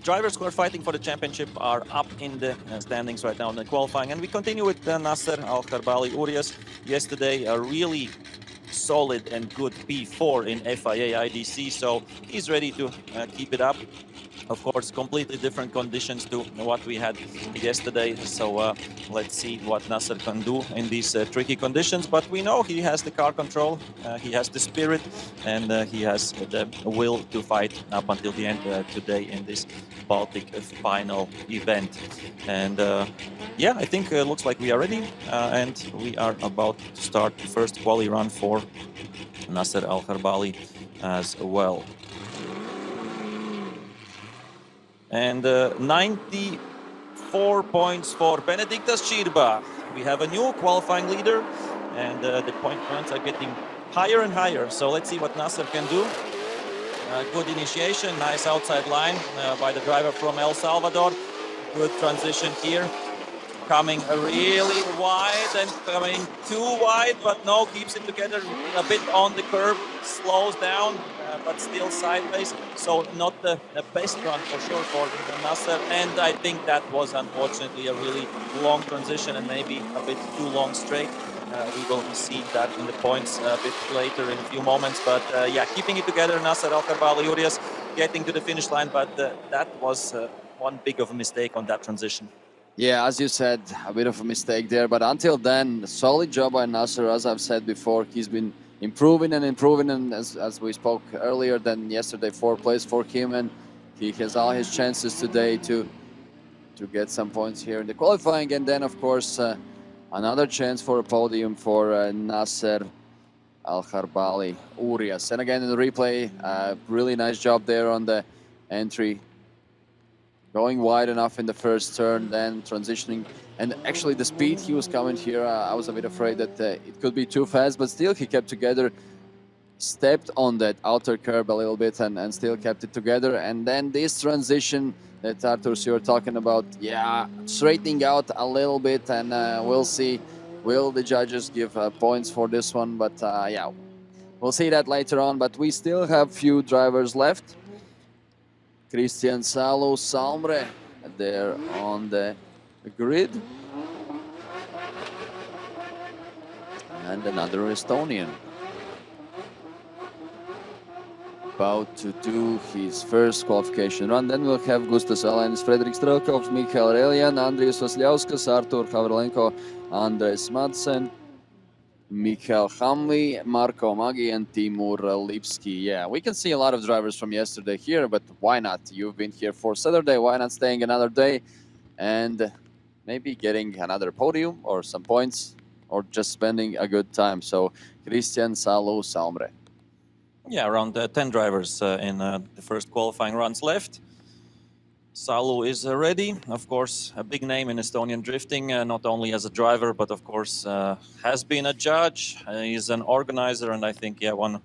drivers who are fighting for the championship are up in the standings right now in the qualifying. And we continue with Nasser Al-Kharbali Urias. Yesterday, a really solid and good P4 in FIA IDC, so he's ready to keep it up. Of course, completely different conditions to what we had yesterday, so let's see what Nasser can do in these tricky conditions. But we know he has the car control, he has the spirit, and he has the will to fight up until the end today in this Baltic final event. And yeah, I think it looks like we are ready, and we are about to start the first quali run for Nasser Al-Kharbali as well. And 94 points for Benediktas Čirba. We have a new qualifying leader, and the points are getting higher and higher. So let's see what Nasser can do. Good initiation, nice outside line by the driver from El Salvador. Good transition here. Coming really wide and coming too wide, but no, keeps it together a bit on the curb, slows down, but still sideways. So not the best run for sure for Nasser. And I think that was unfortunately a really long transition and maybe a bit too long straight. We will see that in the points a bit later in a few moments. But yeah, keeping it together, Nasser Al-Kharbali Urias getting to the finish line. But that was one big of a mistake on that transition. Yeah, as you said, a bit of a mistake there. But until then, solid job by Nasser. As I've said before, he's been improving. And as we spoke earlier, then yesterday, 4th place for him. And he has all his chances today to get some points here in the qualifying. And then, of course, another chance for a podium for Nasser Al-Kharbali Urias. And again, in the replay, really nice job there on the entry. Going wide enough in the first turn, then transitioning. And actually the speed he was coming here, I was a bit afraid that it could be too fast, but still he kept together, stepped on that outer curb a little bit and still kept it together. And then this transition that Arturs, you were talking about, yeah, straightening out a little bit, and we'll see, will the judges give points for this one? But yeah, we'll see that later on. But we still have few drivers left. Kristians Salmre there on the grid. And another Estonian. About to do his first qualification run. Then we'll have Gustas Alēnis, Fredrik Strelkovs, Mikael Reljan, Andrijs Vasļauskas, Artur Havrilenko, Andres Madsen, Mikael Hamli, Marko Magi, and Timur Lipski. Yeah, we can see a lot of drivers from yesterday here, but why not? You've been here for Saturday, why not staying another day and maybe getting another podium or some points or just spending a good time? So, Kristians Salmre. Yeah, around 10 drivers in the first qualifying runs left. Salu is ready. Of course, a big name in Estonian drifting, not only as a driver, but of course has been a judge. He's an organizer, and I think, yeah, one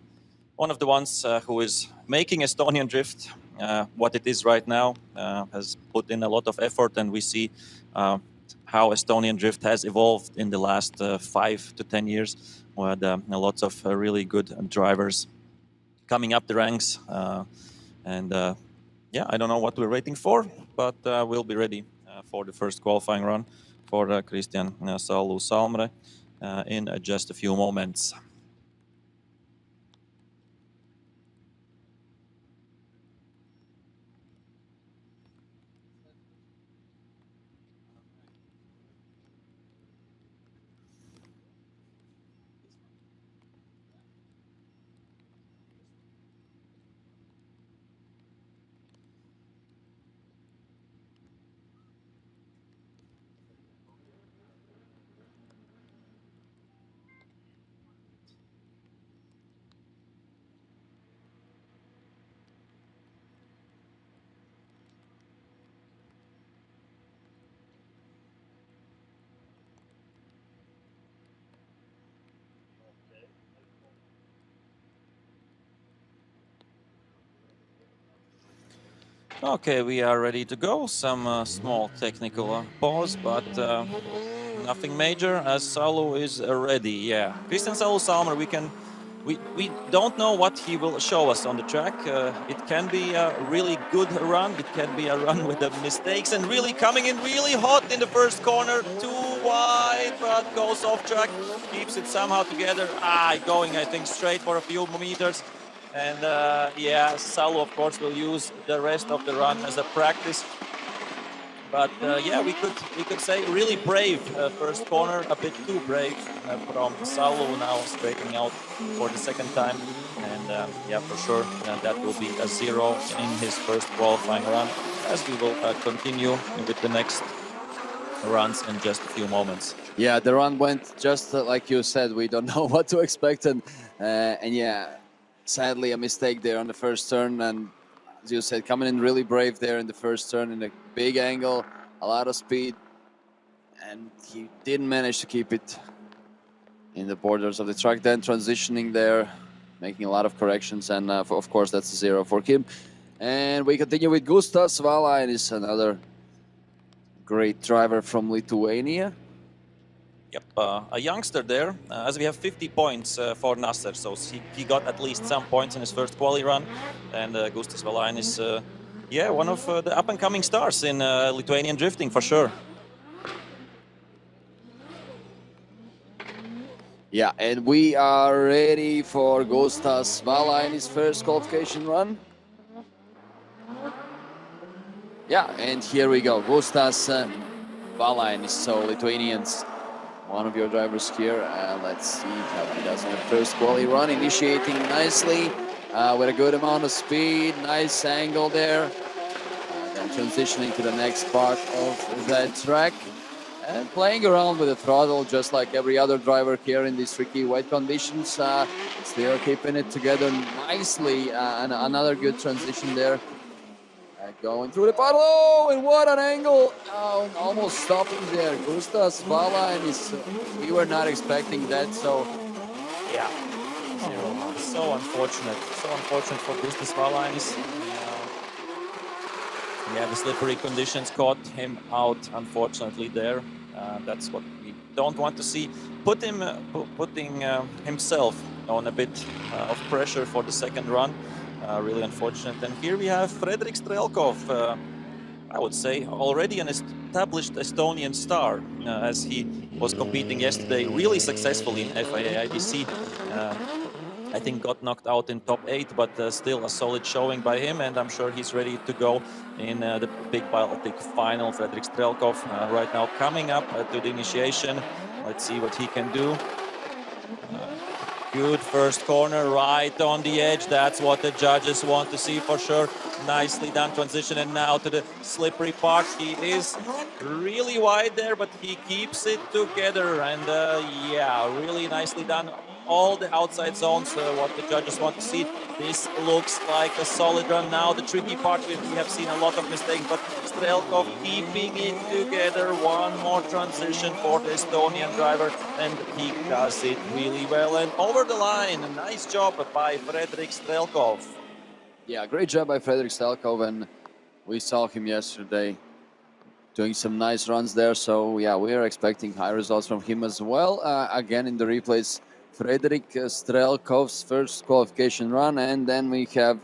of the ones who is making Estonian drift what it is right now. Has put in a lot of effort, and we see how Estonian drift has evolved in the last 5 to 10 years, with lots of really good drivers coming up the ranks. Yeah, I don't know what we're waiting for, but we'll be ready for the first qualifying run for Christian Salu Salmre in just a few moments. Okay, we are ready to go. Some small technical pause, but nothing major as Salu is ready. Yeah, Christian Salu Salmer, we don't know what he will show us on the track. It can be a really good run. It can be a run with the mistakes and really coming in really hot in the first corner. Too wide, but goes off track. Keeps it somehow together. Going, I think, straight for a few meters. And yeah, Salu, of course, will use the rest of the run as a practice. But yeah, we could say really brave first corner, a bit too brave from Salu, now straightening out for the second time. And yeah, for sure, that will be a 0 in his first qualifying run, as we will continue with the next runs in just a few moments. Yeah, the run went just like you said. We don't know what to expect, and yeah, sadly a mistake there on the first turn. And as you said, coming in really brave there in the first turn in a big angle, a lot of speed, and he didn't manage to keep it in the borders of the track. Then transitioning there, making a lot of corrections, and of course that's a 0 for him. And we continue with Gustav Svala, and is another great driver from Lithuania. Yep, a youngster there, as we have 50 points for Nasser, so he got at least some points in his first quali run, and Gustav Svalain is, yeah, one of the up-and-coming stars in Lithuanian drifting, for sure. Yeah, and we are ready for Gustav Svala in his first qualification run. Yeah, and here we go. Gustav Svala and so Lithuanians. One of your drivers here. Let's see how he does in the first quali run. Initiating nicely with a good amount of speed. Nice angle there. Then transitioning to the next part of that track. And playing around with the throttle just like every other driver here in these tricky wet conditions. Still keeping it together nicely. And another good transition there. Going through the puddle, oh, and what an angle! Oh, almost stopping there. Gustav Svala, and we were not expecting that, so yeah. So unfortunate for Gustav Svala. Yeah, the slippery conditions caught him out, unfortunately, there. That's what we don't want to see. Putting himself on a bit of pressure for the second run. Really unfortunate. And here we have Fredrik Strelkov, I would say already an established Estonian star, as he was competing yesterday really successfully in FIA IBC. I think got knocked out in top 8, but still a solid showing by him, and I'm sure he's ready to go in the Big Baltic final. Fredrik Strelkov right now coming up to the initiation. Let's see what he can do. Good first corner, right on the edge. That's what the judges want to see for sure. Nicely done transition, and now to the slippery part. He is really wide there, but he keeps it together. And yeah, really nicely done. all the outside zones, what the judges want to see. This looks like a solid run. Now the tricky part, we have seen a lot of mistakes, but Strelkov keeping it together. One more transition for the Estonian driver, and he does it really well. And over the line, a nice job by Fredrik Strelkov. Yeah, great job by Fredrik Strelkov, and we saw him yesterday doing some nice runs there. So yeah, we are expecting high results from him as well. Again, in the replays, Fredrik Strelkov's first qualification run, and then we have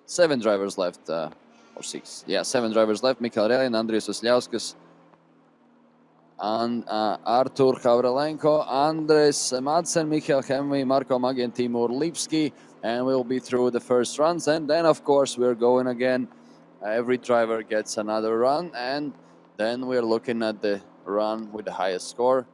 7 drivers left, or 6. Yeah, 7 drivers left. Michael Reljan, Andrius Vasiliauskas, and Artur Havralenko, Andres Madsen, Michael Hemmi, Marko Magi, and Timur Lipski. And we'll be through the first runs, and then of course we're going again. Every driver gets another run, and then we're looking at the run with the highest score.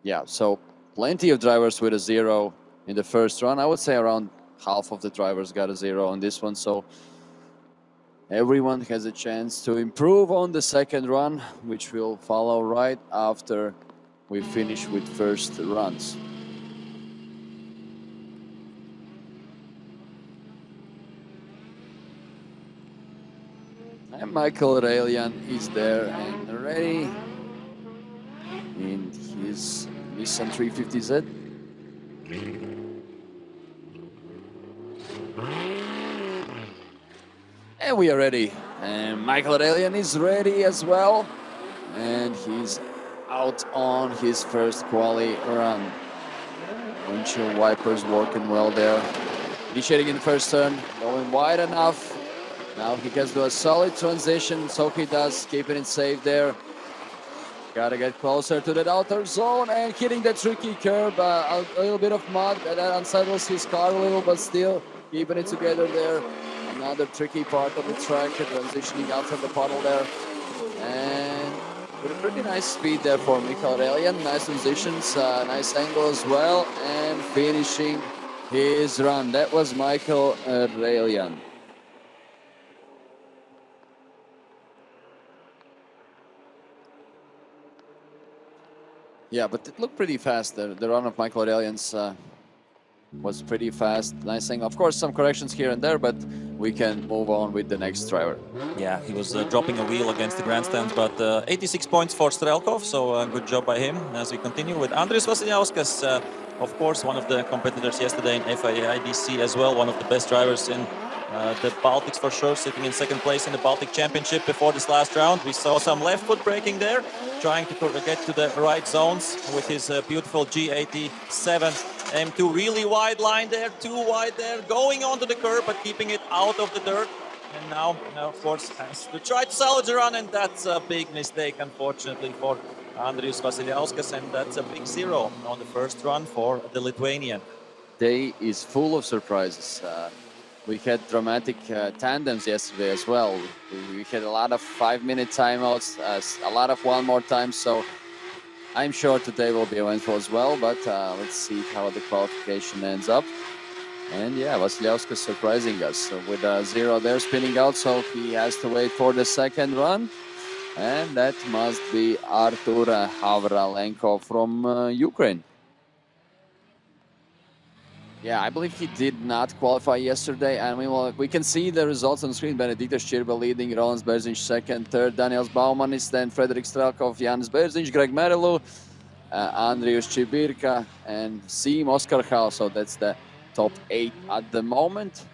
Yeah, so plenty of drivers with a 0 in the first run. I would say around half of the drivers got a 0 on this one. So everyone has a chance to improve on the second run, which will follow right after we finish with first runs. And Michael Reljan is there and ready in his Nissan 350Z. And we are ready. And Michael Reljan is ready as well. And he's out on his first quali run. Windshield wipers working well there. Initiating in the first turn, going wide enough. Now he gets to a solid transition, so he does, keeping it safe there. Gotta get closer to that outer zone and hitting the tricky curb. A little bit of mud that unsettles his car a little, but still keeping it together there. Another tricky part of the track, transitioning out from the puddle there. And with a pretty nice speed there for Michael Reljan. Nice transitions, nice angle as well, and finishing his run. That was Michael Reljan. Yeah, but it looked pretty fast. The run of Michael Reljan's was pretty fast. Nice thing. Of course, some corrections here and there, but we can move on with the next driver. Yeah, he was dropping a wheel against the grandstands, but 86 points for Strelkov, so good job by him. As we continue with Andrius Vasiliauskas, of course, one of the competitors yesterday in FIA IDC as well, one of the best drivers in the Baltics for sure, sitting in second place in the Baltic Championship before this last round. We saw some left foot braking there, trying to get to the right zones with his beautiful G87 M2. Really wide line there, too wide there, going onto the curb, but keeping it out of the dirt. And now, of course, has to try to salvage a run, and that's a big mistake, unfortunately, for Andrius Vasiliauskas, and that's a big 0 on the first run for the Lithuanian. Day is full of surprises. We had dramatic tandems yesterday as well. We had a lot of 5-minute timeouts, a lot of one more time. So I'm sure today will be eventful as well. But let's see how the qualification ends up. And yeah, Vasiliauskas surprising us with a 0 there spinning out. So he has to wait for the second run. And that must be Artur Havralenko from Ukraine. Yeah, I believe he did not qualify yesterday, and we can see the results on the screen. Benediktas Čirba leading, Rolands Berziņš second, third, Daniels Baumanis, then Fredrik Strelkov, Jānis Berziņš, Greg Merelu, Andrius Čibirka, and Sim Oskar Hal. So that's the top 8 at the moment.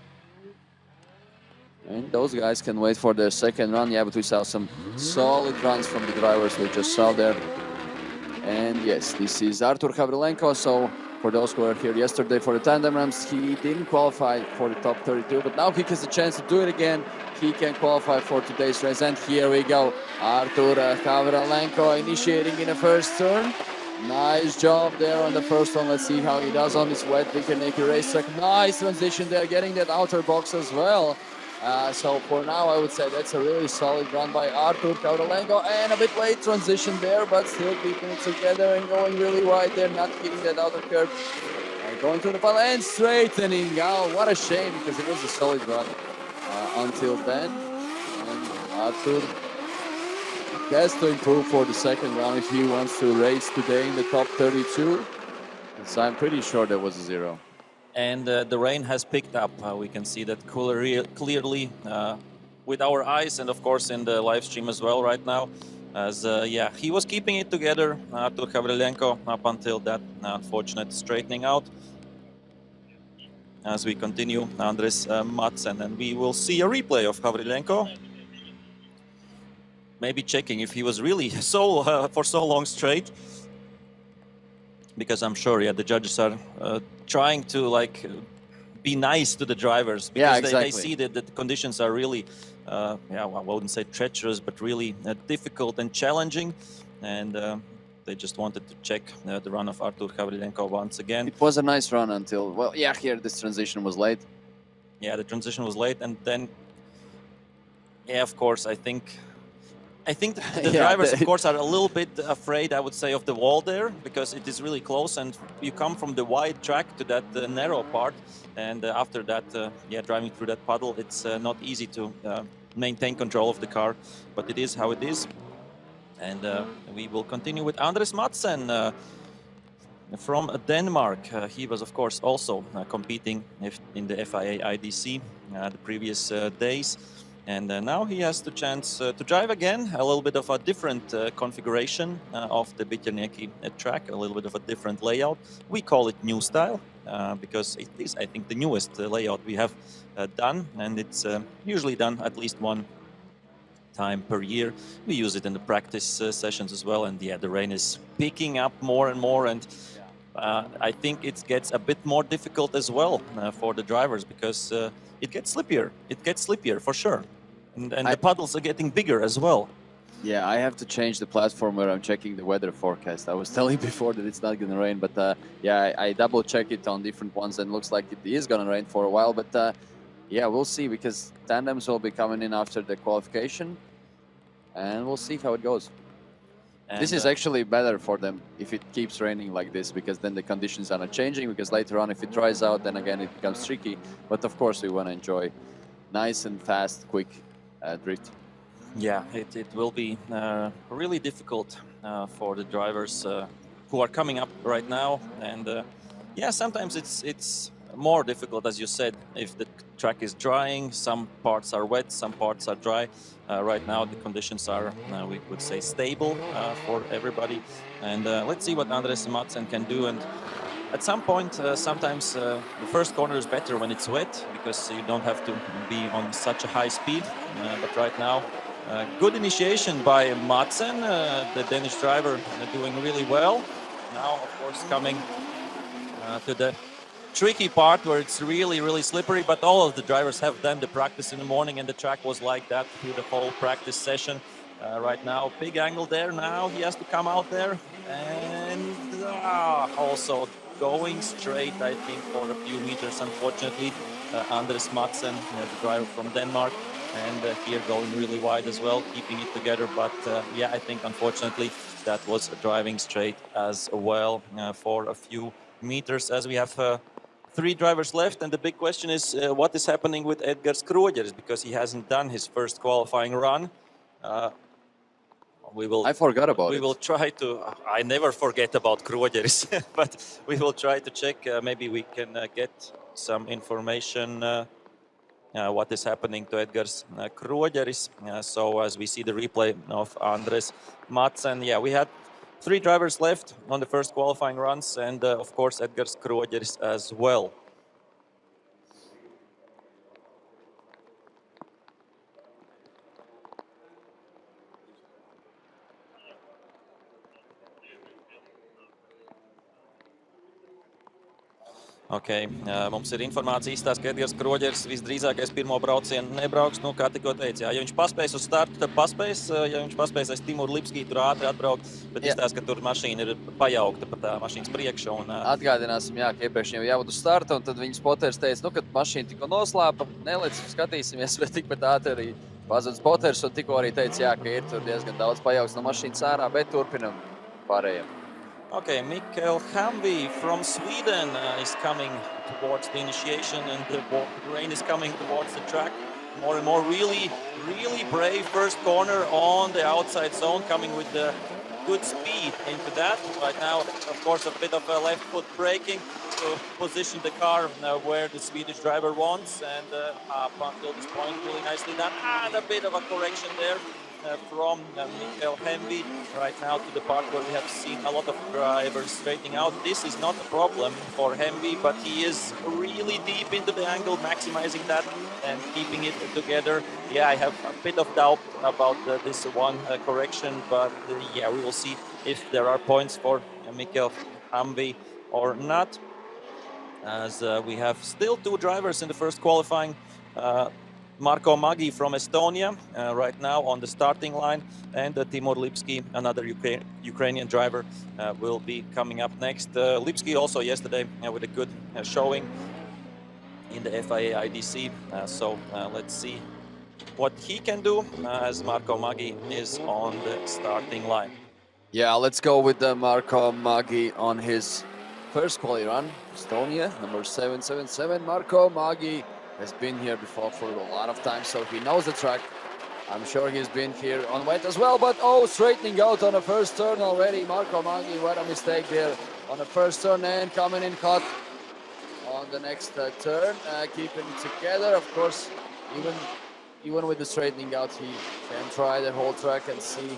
And those guys can wait for their second run. Yeah, but we saw some solid runs from the drivers we just saw there. And yes, this is Artur Havralenko. So for those who were here yesterday for the tandem runs, he didn't qualify for the top 32, but now he has a chance to do it again. He can qualify for today's race, and here we go. Artur Havralenko initiating in the first turn. Nice job there on the first one. Let's see how he does on this wet Vikeniki racetrack. Nice transition there, getting that outer box as well. So for now, I would say that's a really solid run by Artur Havralenko, and a bit late transition there, but still keeping it together and going really wide there, not hitting that outer curve. And going to the final and straightening out. What a shame, because it was a solid run until then. And Artur has to improve for the second round if he wants to race today in the top 32. So I'm pretty sure there was a 0. And the rain has picked up. We can see that clearly with our eyes, and of course in the live stream as well right now. As yeah, he was keeping it together, Artur Gavrilenko, up until that unfortunate straightening out. As we continue, Andres Madsen, and we will see a replay of Gavrilenko. Maybe checking if he was really for so long straight, because I'm sure, yeah, the judges are trying to like be nice to the drivers, because Yeah, exactly. they see that the conditions are really, yeah, I wouldn't say treacherous, but really difficult and challenging, and they just wanted to check the run of Artur Gavrilenko once again. It was a nice run until, well, yeah, here this transition was late. Yeah, the transition was late, and then, yeah, of course, I think the Yeah, drivers, of course, are a little bit afraid, I would say, of the wall there, because it is really close, and you come from the wide track to that narrow part, and after that, yeah, driving through that puddle, it's not easy to maintain control of the car, but it is how it is. And we will continue with Andres Madsen from Denmark. He was, of course, also competing in the FIA IDC the previous days. And now he has the chance to drive again, a little bit of a different configuration of the Bitterneki track, a little bit of a different layout. We call it new style because it is, I think, the newest layout we have done, and it's usually done at least one time per year. We use it in the practice sessions as well, and yeah, the rain is picking up more and more, and I think it gets a bit more difficult as well for the drivers, because it gets slippier. It gets slippier for sure. And the puddles are getting bigger as well. Yeah, I have to change the platform where I'm checking the weather forecast. I was telling before that it's not going to rain, but yeah, I double check it on different ones, and looks like it is going to rain for a while. But yeah, we'll see, because tandems will be coming in after the qualification, and we'll see how it goes. And this is actually better for them if it keeps raining like this, because then the conditions are not changing, because later on if it dries out, then again it becomes tricky. But of course we want to enjoy nice and fast, quick drift. Yeah, it will be really difficult for the drivers who are coming up right now. And yeah, sometimes it's more difficult, as you said, if the track is drying. Some parts are wet, some parts are dry. Right now the conditions are, we could say, stable for everybody. And let's see what Andres Madsen can do. And at some point, sometimes the first corner is better when it's wet, because you don't have to be on such a high speed. But right now, good initiation by Madsen, the Danish driver, doing really well. Now, of course, coming to the tricky part where it's really, really slippery, but all of the drivers have done the practice in the morning, and the track was like that through the whole practice session. Right now, big angle there. Now he has to come out there, and also going straight, I think, for a few meters, unfortunately. Andres Madsen, the driver from Denmark, and here going really wide as well, keeping it together. But yeah, I think, unfortunately, that was driving straight as well for a few meters, as we have 3 drivers left. And the big question is what is happening with Edgars Kroģeris, because he hasn't done his first qualifying run. I forgot about it. We will try to. I never forget about Kroģeris, but we will try to check. Maybe we can get some information what is happening to Edgars Kroģeris. So as we see the replay of Andres Madsen, yeah, we had 3 drivers left on the first qualifying runs, and of course Edgars Kroģeris as well. Okay. Mums ir informācija izstāsta, ka Edgars Kroģeris visdrīzākais pirmo braucienu nebrauks. Nu, kā tikko teica, ja viņš paspēs uz startu, tad paspēs. Ja viņš paspēs aiz Timuru Lipskī, tur ātri atbraukt. Bet izstāsta, ka tur mašīna ir pajaukta pa tā mašīnas priekša. Atgādināsim, jā, ka iepriekš jau jābūt uz starta, un tad viņas spoters teica, nu, kad mašīna tikko noslēpa, nelec, skatīsimies, bet tikpat ātri arī pazuda spoters, un tikko arī teica, jā, ka ir tur diezgan daudz pajaukts no mašīnas ārā, bet turpinam pārējiem. Okay, Mikael Hamvi from Sweden is coming towards the initiation, and the rain is coming towards the track more and more. Really, really brave first corner on the outside zone, coming with the good speed into that. Right now, of course, a bit of left foot braking to position the car where the Swedish driver wants, and up until this point, really nicely done. And a bit of a correction there from Mikael Hemby right now to the part where we have seen a lot of drivers straightening out. This is not a problem for Hemby, but he is really deep into the angle, maximizing that and keeping it together. Yeah, I have a bit of doubt about this one correction, but yeah, we will see if there are points for Mikael Hemby or not, as we have still two drivers in the first qualifying. Marko Magi from Estonia right now on the starting line, and Timur Lipski, another Ukrainian driver, will be coming up next. Lipski also yesterday with a good showing in the FIA IDC, so let's see what he can do as Marko Magi is on the starting line. Yeah, let's go with Marko Magi on his first quali run. Estonia, number 777. Marko Magi has been here before for a lot of time, so he knows the track. I'm sure he's been here on wet as well, but straightening out on the first turn already. Marko Magi, what a mistake there on the first turn, and coming in hot on the next turn, keeping it together. Of course, even with the straightening out, he can try the whole track and see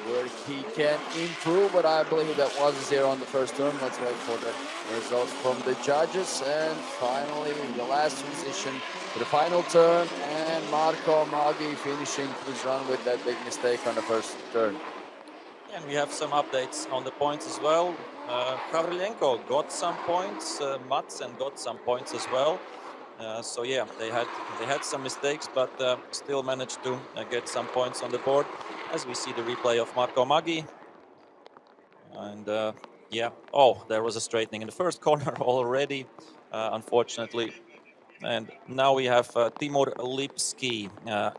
where he can improve, but I believe that was a 0 on the first turn. Let's wait for the results from the judges. And finally, the last transition to the final turn, and Marko Magi finishing his run with that big mistake on the first turn. And we have some updates on the points as well. Kavrilenko got some points, Madsen got some points as well. So yeah, they had some mistakes, but still managed to get some points on the board, as we see the replay of Marko Magi. And yeah, there was a straightening in the first corner already, unfortunately. And now we have Timur Lipski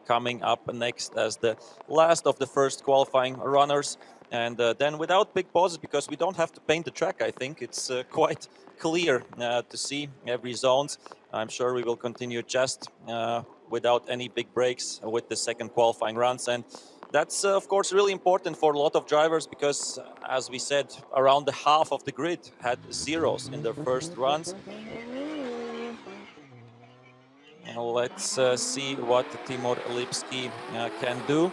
coming up next as the last of the first qualifying runners. And then without big pauses, because we don't have to paint the track, I think it's quite clear to see every zones. I'm sure we will continue just without any big breaks with the second qualifying runs. And that's, of course, really important for a lot of drivers because, as we said, around the half of the grid had zeros in their first runs. Let's see what Timur Lipski can do.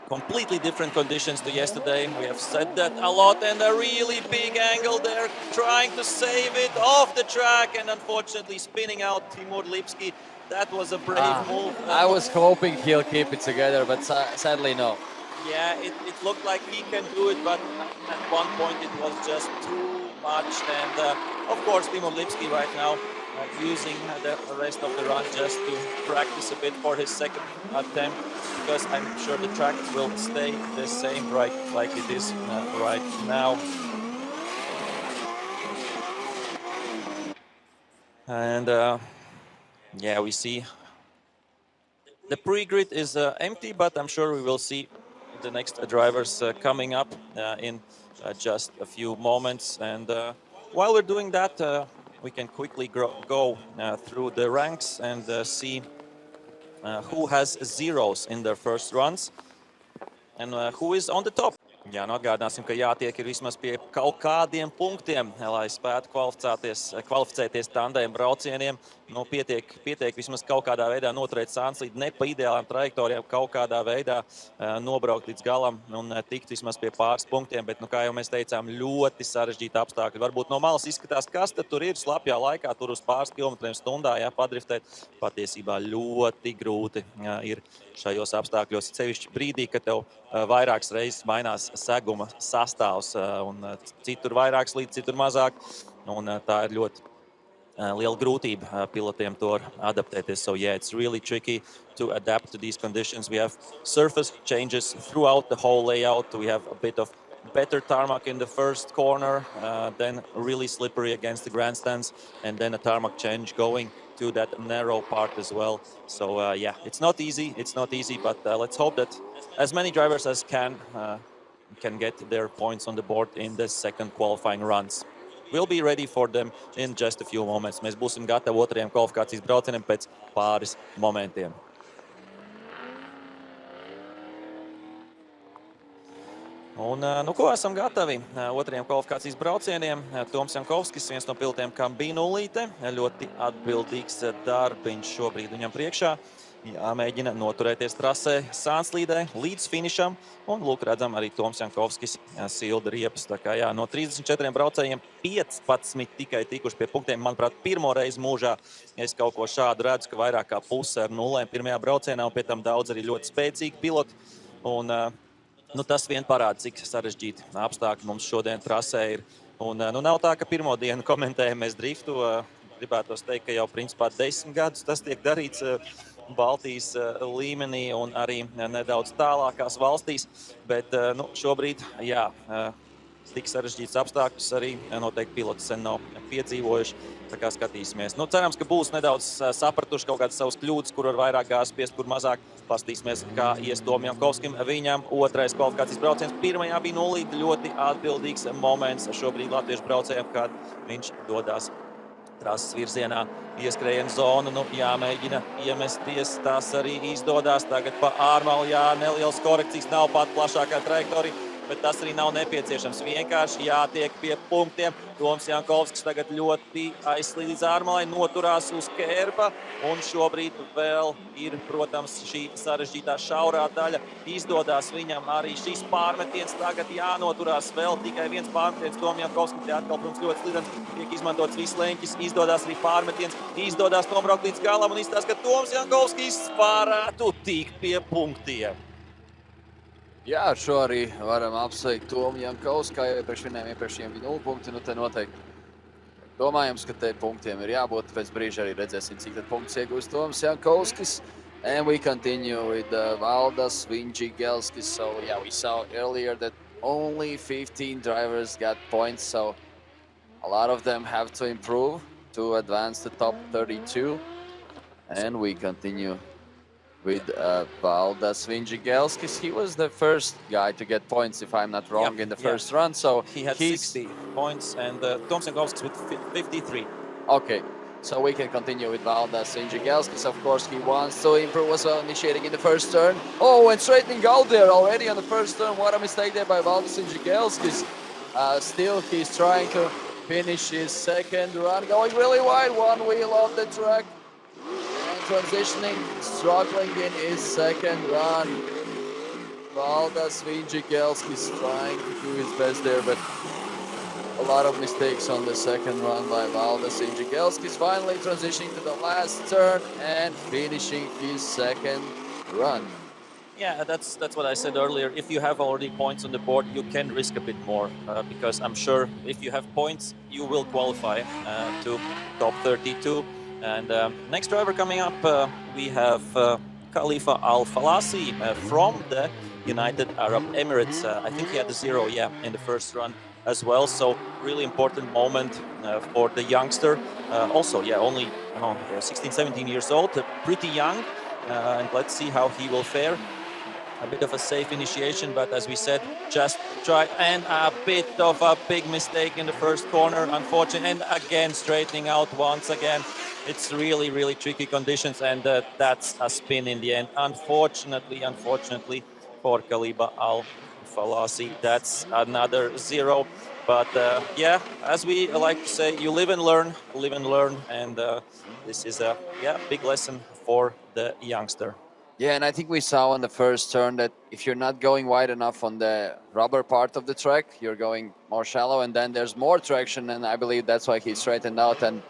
Completely different conditions to yesterday. We have said that a lot, and a really big angle there, trying to save it off the track, and unfortunately spinning out Timur Lipski. That was a brave move. I was hoping he'll keep it together, but sadly no. Yeah, it looked like he can do it, but at one point it was just too much. And of course, Timur Lipski right now using the rest of the run just to practice a bit for his second attempt, because I'm sure the track will stay the same like it is right now. And yeah, we see the pre-grid is empty, but I'm sure we will see the next drivers coming up in just a few moments. And while we're doing that, we can quickly go through the ranks and see who has zeros in their first runs and who is on the top. Jā, nu atgādināsim, ka jātiek ir vismaz pie kaut kādiem punktiem, lai spētu kvalificēties tandem braucieniem. Nu, pietiek vismaz kaut kādā veidā noturēt sānslīdi, ne pa ideālām trajektorijām, kaut kādā veidā nobraukt līdz galam un tikt vismaz pie pāris punktiem. Bet, nu, kā jau mēs teicām, ļoti sarežģīti apstākļi. Varbūt no malas izskatās, kas tad tur ir slapjā laikā, tur uz pāris kilometriem stundā, padriftēt. Patiesībā ļoti grūti ir šajos apstākļos, sevišķi brīdī, kad tev vairākas reizes mainās seguma sastāvs, un citur vairāk slīd, citur mazāk, un tā ir ļoti liela grūtība pilotiem to adaptēties. So yeah, it's really tricky to adapt to these conditions. We have surface changes throughout the whole layout. We have a bit of better tarmac in the first corner, then really slippery against the grandstands, and then a tarmac change going to that narrow part as well. So yeah, it's not easy, but let's hope that as many drivers as can get their points on the board in the second qualifying runs. We'll be ready for them in just a few moments. Mēs būsim gatavi otrajam kvalifikācijas braucienam pēc pāris momentiem. Un, nu, ko esam gatavi otrajiem kvalifikācijas braucieniem. Toms Jankovskis, viens no pilotiem, kam bija nulīte. Ļoti atbildīgs darbiņš šobrīd viņam priekšā. Jāmēģina noturēties trasē sānslīdē līdz finišam. Un, lūk, redzam, arī Toms Jankovskis silda riepas. Tā kā, jā, no 34 braucējiem 15 tikai tikuši pie punktiem. Manuprāt, pirmo reizi mūžā es kaut ko šādu redzu, ka vairāk kā puse ar nulēm pirmajā braucienā, un pie tam daudz arī ļoti spēcīgi piloti. Un, nu, tas vien parāda, cik sarežģīti apstākļi mums šodien trasē ir. Un, nu, nav tā, ka pirmo dienu komentējam mēs driftu. Gribētos teikt, ka jau principā 10 gadus tas tiek darīts Baltijas līmenī un arī nedaudz tālākās valstīs. Bet nu, šobrīd, jā, tik sarežģīts apstākļus arī noteikti piloti sen nav piedzīvojuši. Tā kā skatīsimies. Nu, cerams, ka būs nedaudz sapratuši kaut kādas savas kļūdas, kur var vairāk gāzes spiest, kur mazāk. Pastīsimies, kā ies Tomam Jankovskim. Viņam otrais kvalifikācijas brauciens. Pirmajā bija nulīte, ļoti atbildīgs moments šobrīd latviešu braucējiem, kad viņš dodās trases virzienā, ieskrējienu zonu. Nu, jāmēģina iemesties, tas arī izdodās. Tagad pa ārmalu, jā, nelielas korekcijas, nav pat plašākā trajektorija, bet tas arī nav nepieciešams. Vienkārši jātiek pie punktiem. Toms Jankovskis tagad ļoti aizslīd līdz ārmalai, noturās uz kērba, un šobrīd vēl ir, protams, šī sarežģītā šaurā daļa. Izdodās viņam arī šis pārmetiens, tagad jānoturās vēl tikai viens pārmetiens. Tomam Jankovskim te atkal, protams, ļoti slidens, tiek izmantots viss leņķis, izdodās arī pārmetiens, izdodās nobraukt līdz galam un izstāst, ka Toms Jankovskis varētu tikt pie punktiem. Jā, ar šo arī varam apsveikt Tomu Jankovsku, kā jau iepriekš minējām, iepriekšējiem bija 0 punkti, nu te noteikti domājams, ka te punktiem ir jābūt, pēc brīža arī redzēsim, cik tad punktus iegūst Toms Jankovskis. And we continue with Valdas Vinjigelskis. So yeah, we saw earlier that only 15 drivers got points, so a lot of them have to improve to advance the top 32. And we continue with Valdas Vinjigelskis. He was the first guy to get points, if I'm not wrong, in the first run. So he had 60 points, and Toms Jankovskis with 53. Okay, so we can continue with Valdas Vinjigelskis. Of course, he wants to improve as well, initiating in the first turn. Oh, and straightening out there already on the first turn. What a mistake there by Valdas Vinjigelskis. Still, he's trying to finish his second run, going really wide, one wheel off the track. Transitioning, struggling in his second run. Valdas Vinjigelskis trying to do his best there, but a lot of mistakes on the second run by Valdas Vinjigelskis. Finally transitioning to the last turn and finishing his second run. Yeah, that's what I said earlier. If you have already points on the board, you can risk a bit more because I'm sure if you have points, you will qualify to top 32. And next driver coming up, we have Khalifa Al-Falasi from the United Arab Emirates. I think he had a 0, in the first run as well. So really important moment for the youngster. Also, only 16, 17 years old, pretty young. And let's see how he will fare. A bit of a safe initiation, but as we said, just try, and a bit of a big mistake in the first corner, unfortunately, and again straightening out once again. It's really, really tricky conditions, and that's a spin in the end. Unfortunately for Khalifa Al-Falasi, that's another 0. But as we like to say, you live and learn, and this is a big lesson for the youngster. Yeah, and I think we saw on the first turn that if you're not going wide enough on the rubber part of the track, you're going more shallow, and then there's more traction, and I believe that's why he straightened out, and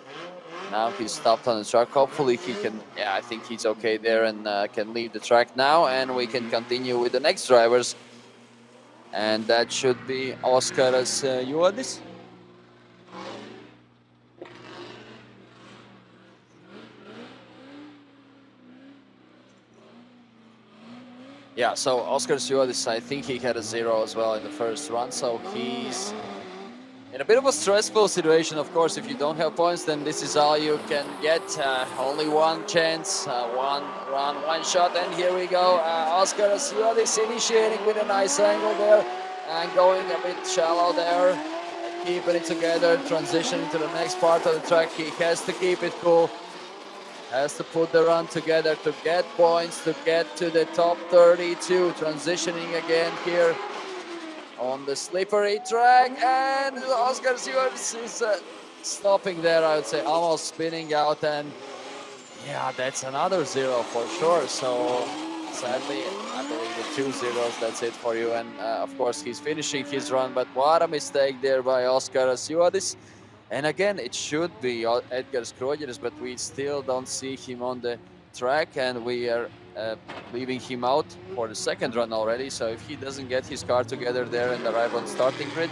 now he's stopped on the track. Hopefully he can, I think he's okay there and can leave the track now, and we can continue with the next drivers. And that should be Oskaras Juodis. Yeah, so Oskaras Juodis, I think he had a 0 as well in the first run, so he's in a bit of a stressful situation. Of course, if you don't have points, then this is all you can get. Only one chance, one run, one shot, and here we go. Oskaras Juodis initiating with a nice angle there and going a bit shallow there, keeping it together, transitioning to the next part of the track. He has to keep it cool, has to put the run together to get points, to get to the top 32, transitioning again here. on the slippery track, and Oscar Stewart is stopping there, I would say, almost spinning out, and yeah, that's another zero for sure. So sadly, I believe with 2 zeros, that's it for you. And of course, he's finishing his run, but what a mistake there by Oscar Stewart. And again, it should be Edgar Skrojeres, but we still don't see him on the track, and we are leaving him out for the second run already. So if he doesn't get his car together there and arrive on starting grid,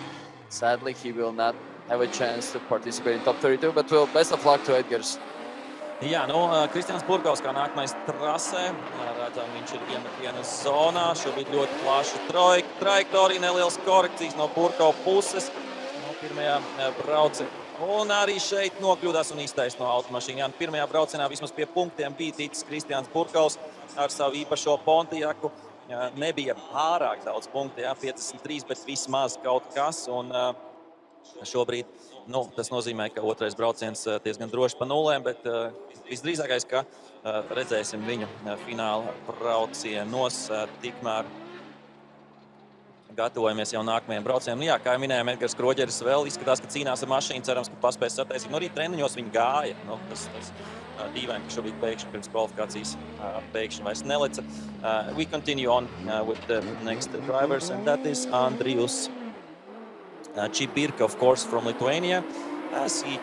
sadly he will not have a chance to participate in top 32. But well, best of luck to Edgars. Jā, nu, Kristians Burgaus kā nākamais trasē. Redzam, viņš ir vienas zonā. Šobrīd ļoti plaša trajektorija, nelielas korekcijas no Burgau puses. No pirmajā braucienā. Un arī šeit nokļūdās un iztaisno automašīnu. Jā, pirmajā braucienā vismaz pie punktiem bija ticis Kristians Burgaus ar savu īpašo Pontiaku. Nebija pārāk daudz punktu, jā, 53, bet vismaz kaut kas. Un šobrīd tas nozīmē, ka otrais brauciens diezgan droši pa nulēm, bet visdrīzākais, ka redzēsim viņu fināla braucienos. Tikmēr gatavojamies jau nākamajiem braucieniem. Jā, kā jau minējām, Edgars Skrojeres vēl izskatās, ka cīnās ar mašīnu. Cerams, ka paspēs sataisīt. Arī treniņos viņi gāja. Tas dīvaini, ka šobrīd pēkšņi pirms kvalifikācijas pēkšņi vairs neleca. We continue on with the next drivers, and that is Andrius Čibirka, of course, from Lithuania, as he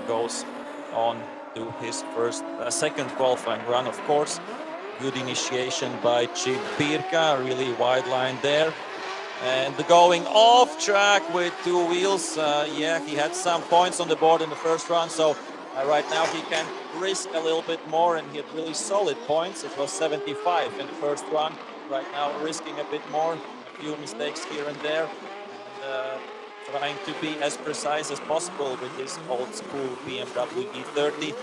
goes on to his second qualifying run, of course. Good initiation by Čibirka, really wide line there. And going off track with 2 wheels. Yeah, he had some points on the board in the first run, so right now he can risk a little bit more, and he had really solid points. It was 75 in the first run. Right now risking a bit more, a few mistakes here and there. And, trying to be as precise as possible with his old school BMW E30.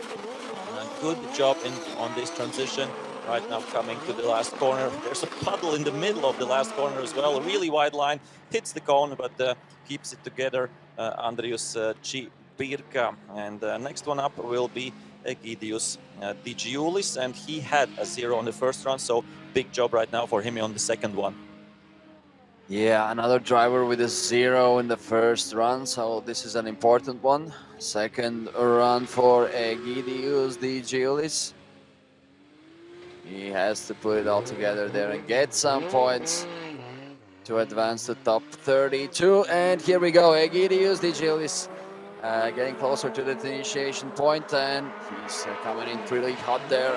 Good job on this transition. Right now coming to the last corner. There's a puddle in the middle of the last corner as well. A really wide line. Hits the cone, but keeps it together. Andrius Čibirka. And next one up will be Egidius Digiulis. And he had a 0 on the first run, so big job right now for him on the second one. Yeah, another driver with a 0 in the first run, so this is an important one. Second run for Egidius Digiulis. He has to put it all together there and get some points to advance to top 32. And here we go, Egidius Digiulis getting closer to the initiation point, and he's coming in pretty hot there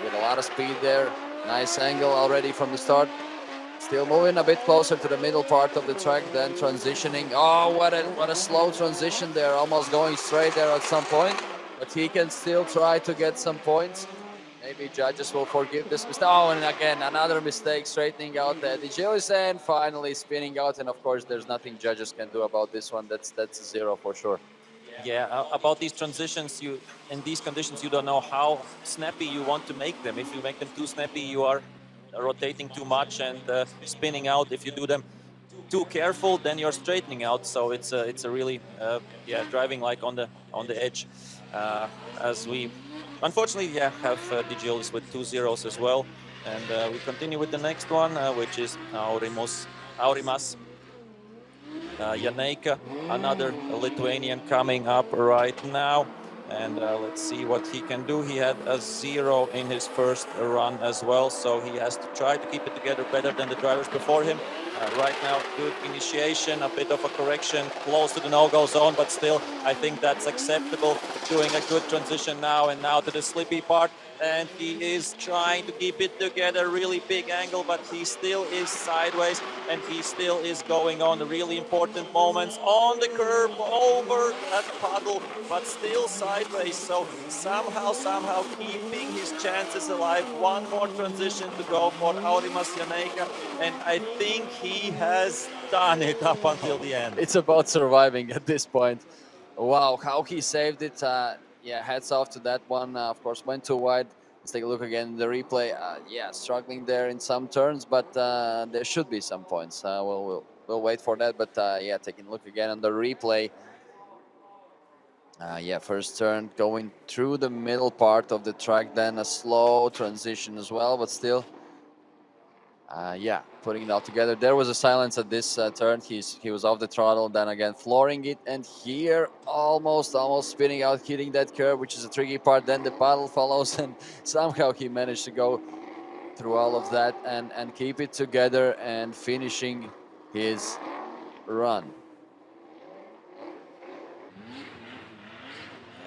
with a lot of speed there. Nice angle already from the start. Still moving a bit closer to the middle part of the track, then transitioning. Oh, what a slow transition there, almost going straight there at some point. But he can still try to get some points. Maybe judges will forgive this mistake. Oh, and again, another mistake, straightening out the Digiulis and finally spinning out. And of course, there's nothing judges can do about this one. That's a 0 for sure. Yeah, about these transitions, in these conditions, you don't know how snappy you want to make them. If you make them too snappy, you are rotating too much and spinning out. If you do them too careful, then you're straightening out. So it's a really driving like on the edge. As we unfortunately have Digiulis with 2 zeros as well. And we continue with the next one, which is Aurimas Janeika, another Lithuanian coming up right now. And let's see what he can do. He had a 0 in his first run as well, so he has to try to keep it together better than the drivers before him. Right now, good initiation, a bit of a correction, close to the no-go zone, but still, I think that's acceptable. Doing a good transition now, and now to the slippy part. And he is trying to keep it together, really big angle, but he still is sideways, and he still is going on the really important moments on the curb, over that puddle, but still sideways. So somehow keeping his chances alive. One more transition to go for Aurimas Janeika, and I think he has done it up until the end. It's about surviving at this point. Wow, how he saved it. Yeah, hats off to that one. Of course, went too wide. Let's take a look again in the replay. Yeah, struggling there in some turns, but there should be some points. We'll wait for that. But yeah, taking a look again on the replay. Yeah, first turn going through the middle part of the track, then a slow transition as well, but still Yeah, putting it all together. There was a silence at this turn. He was off the throttle, then again flooring it, and here almost spinning out, hitting that curve, which is a tricky part. Then the paddle follows, and somehow he managed to go through all of that and keep it together and finishing his run.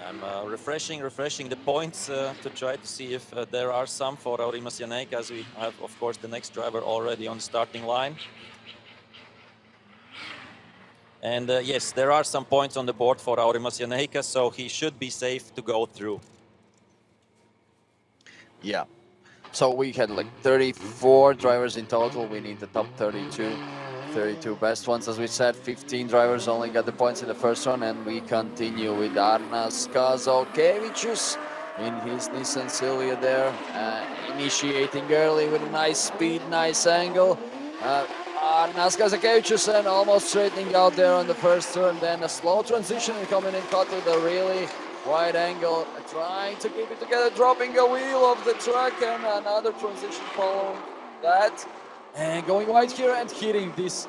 I'm refreshing the points to try to see if there are some for Aurimas Janeika, as we have, of course, the next driver already on the starting line. And yes, there are some points on the board for Aurimas Janeika, so he should be safe to go through. Yeah. So we had like 34 drivers in total. We need the top 32 best ones. As we said, 15 drivers only got the points in the first one, and we continue with Arnas Kazokevicius in his Nissan Silvia there, initiating early with a nice speed, nice angle. Arnas Kazokevicius and almost straightening out there on the first turn, then a slow transition and coming in cut with a really wide angle, trying to keep it together, dropping a wheel of the track, and another transition following that. And going wide here and hitting this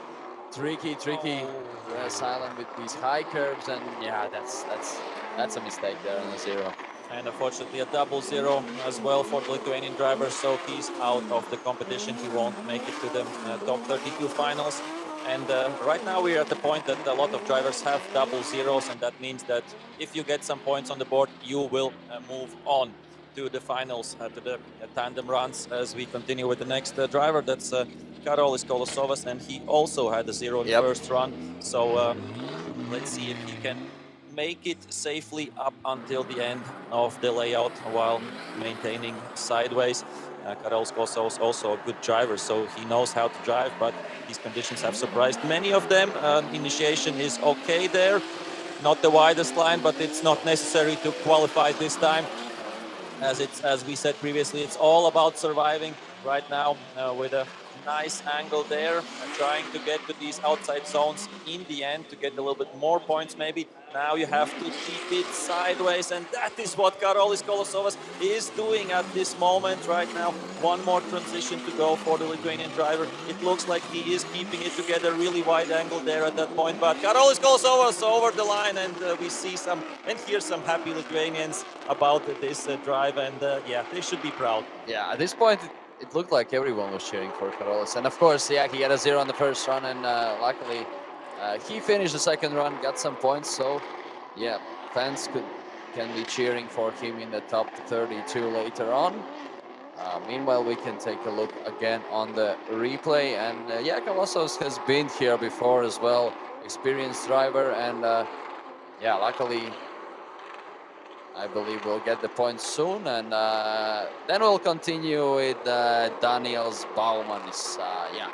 tricky silent with these high curves, and yeah, that's a mistake there on the zero. And unfortunately a double zero as well for the Lithuanian driver, so he's out of the competition. He won't make it to the top 32 finals. And right now we're at the point that a lot of drivers have double zeros, and that means that if you get some points on the board, you will move on to the finals, to the tandem runs, as we continue with the next driver. That's Karolis Kolosovas, and he also had a zero in the first run. So let's see if he can make it safely up until the end of the layout while maintaining sideways. Karolis Kolosovas is also a good driver, so he knows how to drive, but these conditions have surprised many of them. Initiation is okay there, not the widest line, but it's not necessary to qualify this time. As we said previously, it's all about surviving right now with a nice angle there, trying to get to these outside zones in the end to get a little bit more points maybe. Now you have to keep it sideways, and that is what Karolis Kolosovas is doing at this moment right now. One more transition to go for the Lithuanian driver. It looks like he is keeping it together, really wide angle there at that point, but Karolis Kolosovas over the line, and we see some and hear some happy Lithuanians about this drive, and yeah, they should be proud. Yeah, at this point it looked like everyone was cheering for Karolis, and of course, yeah, he had a zero on the first run, and luckily he finished the second run, got some points, so yeah, fans can be cheering for him in the top 32 later on. Meanwhile, we can take a look again on the replay, and yeah, Kolosovas has been here before as well, experienced driver, and yeah, luckily I believe we'll get the points soon, and then we'll continue with Daniels Baumanis. Yeah.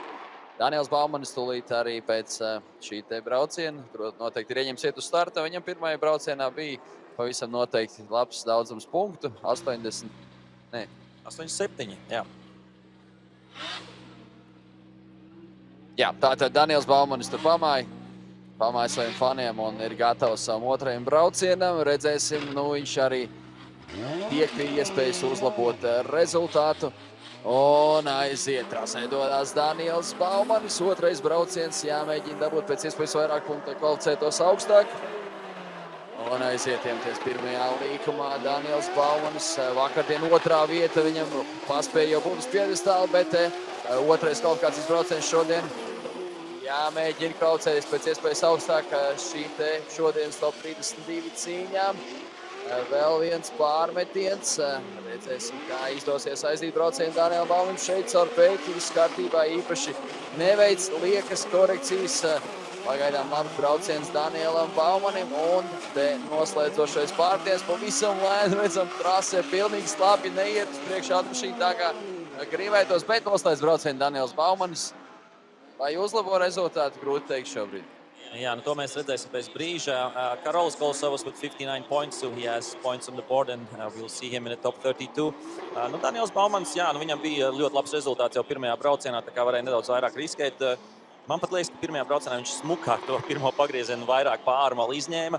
Daniels Baumanis tūlīt arī pēc šī te brauciena, noteikti ir ieņemsiet uz starta. Viņam pirmajā braucienā bija pavisam noteikti labs daudzums punktu, 87, jā. Jā, tātad Daniels Baumanis tur pamāja saviem faniem un ir gatavs savam otrajam braucienam. Redzēsim, nu viņš arī tiek pie iespējas uzlabot rezultātu. Un aiziet, trasē dodās Daniels Baumanis. Otrais brauciens jāmēģina dabūt pēc iespējas vairāk punktu, kvalificētos augstāk. Un aiziet ties pirmajā līkumā Daniels Baumanis. Vakardien otrā vieta viņam paspēja jau būt uz piedestāla, bet otrais kvalifikācijas brauciens šodien jāmēģina kvalificēties pēc iespējas augstāk šī te šodienas top 32 cīņām. Vēl viens pārmetiens. Redzēsim, kā izdosies aizdīt braucienu Daniela Baumanim. Šeit caur pēķi viss kārtībā, īpaši neveic liekas korekcijas. Pagaidām labs brauciens Danielam Baumanim, un te noslēdzošais pārties pavisam lēni, redzam, trasē pilnīgi slāpji neiet uz priekšā automašīna tā kā gribētos, bet noslēdz braucienu Daniels Baumanis. Vai uzlabo rezultātu, grūti teikt šobrīd. Yeah, to mēs redzēsim pēc brīža. Karolis Kolosovas with 59 points, so he has points on the board, and we'll see him in the top 32. Daniels Baumans, jā, viņam bija ļoti labs rezultāts jau pirmajā braucienā, tā kā varēja nedaudz vairāk riskēt. Man pat liekas, ka pirmajā braucienā viņš smukāk to pirmo pagriezienu vairāk pārmalu izņēma.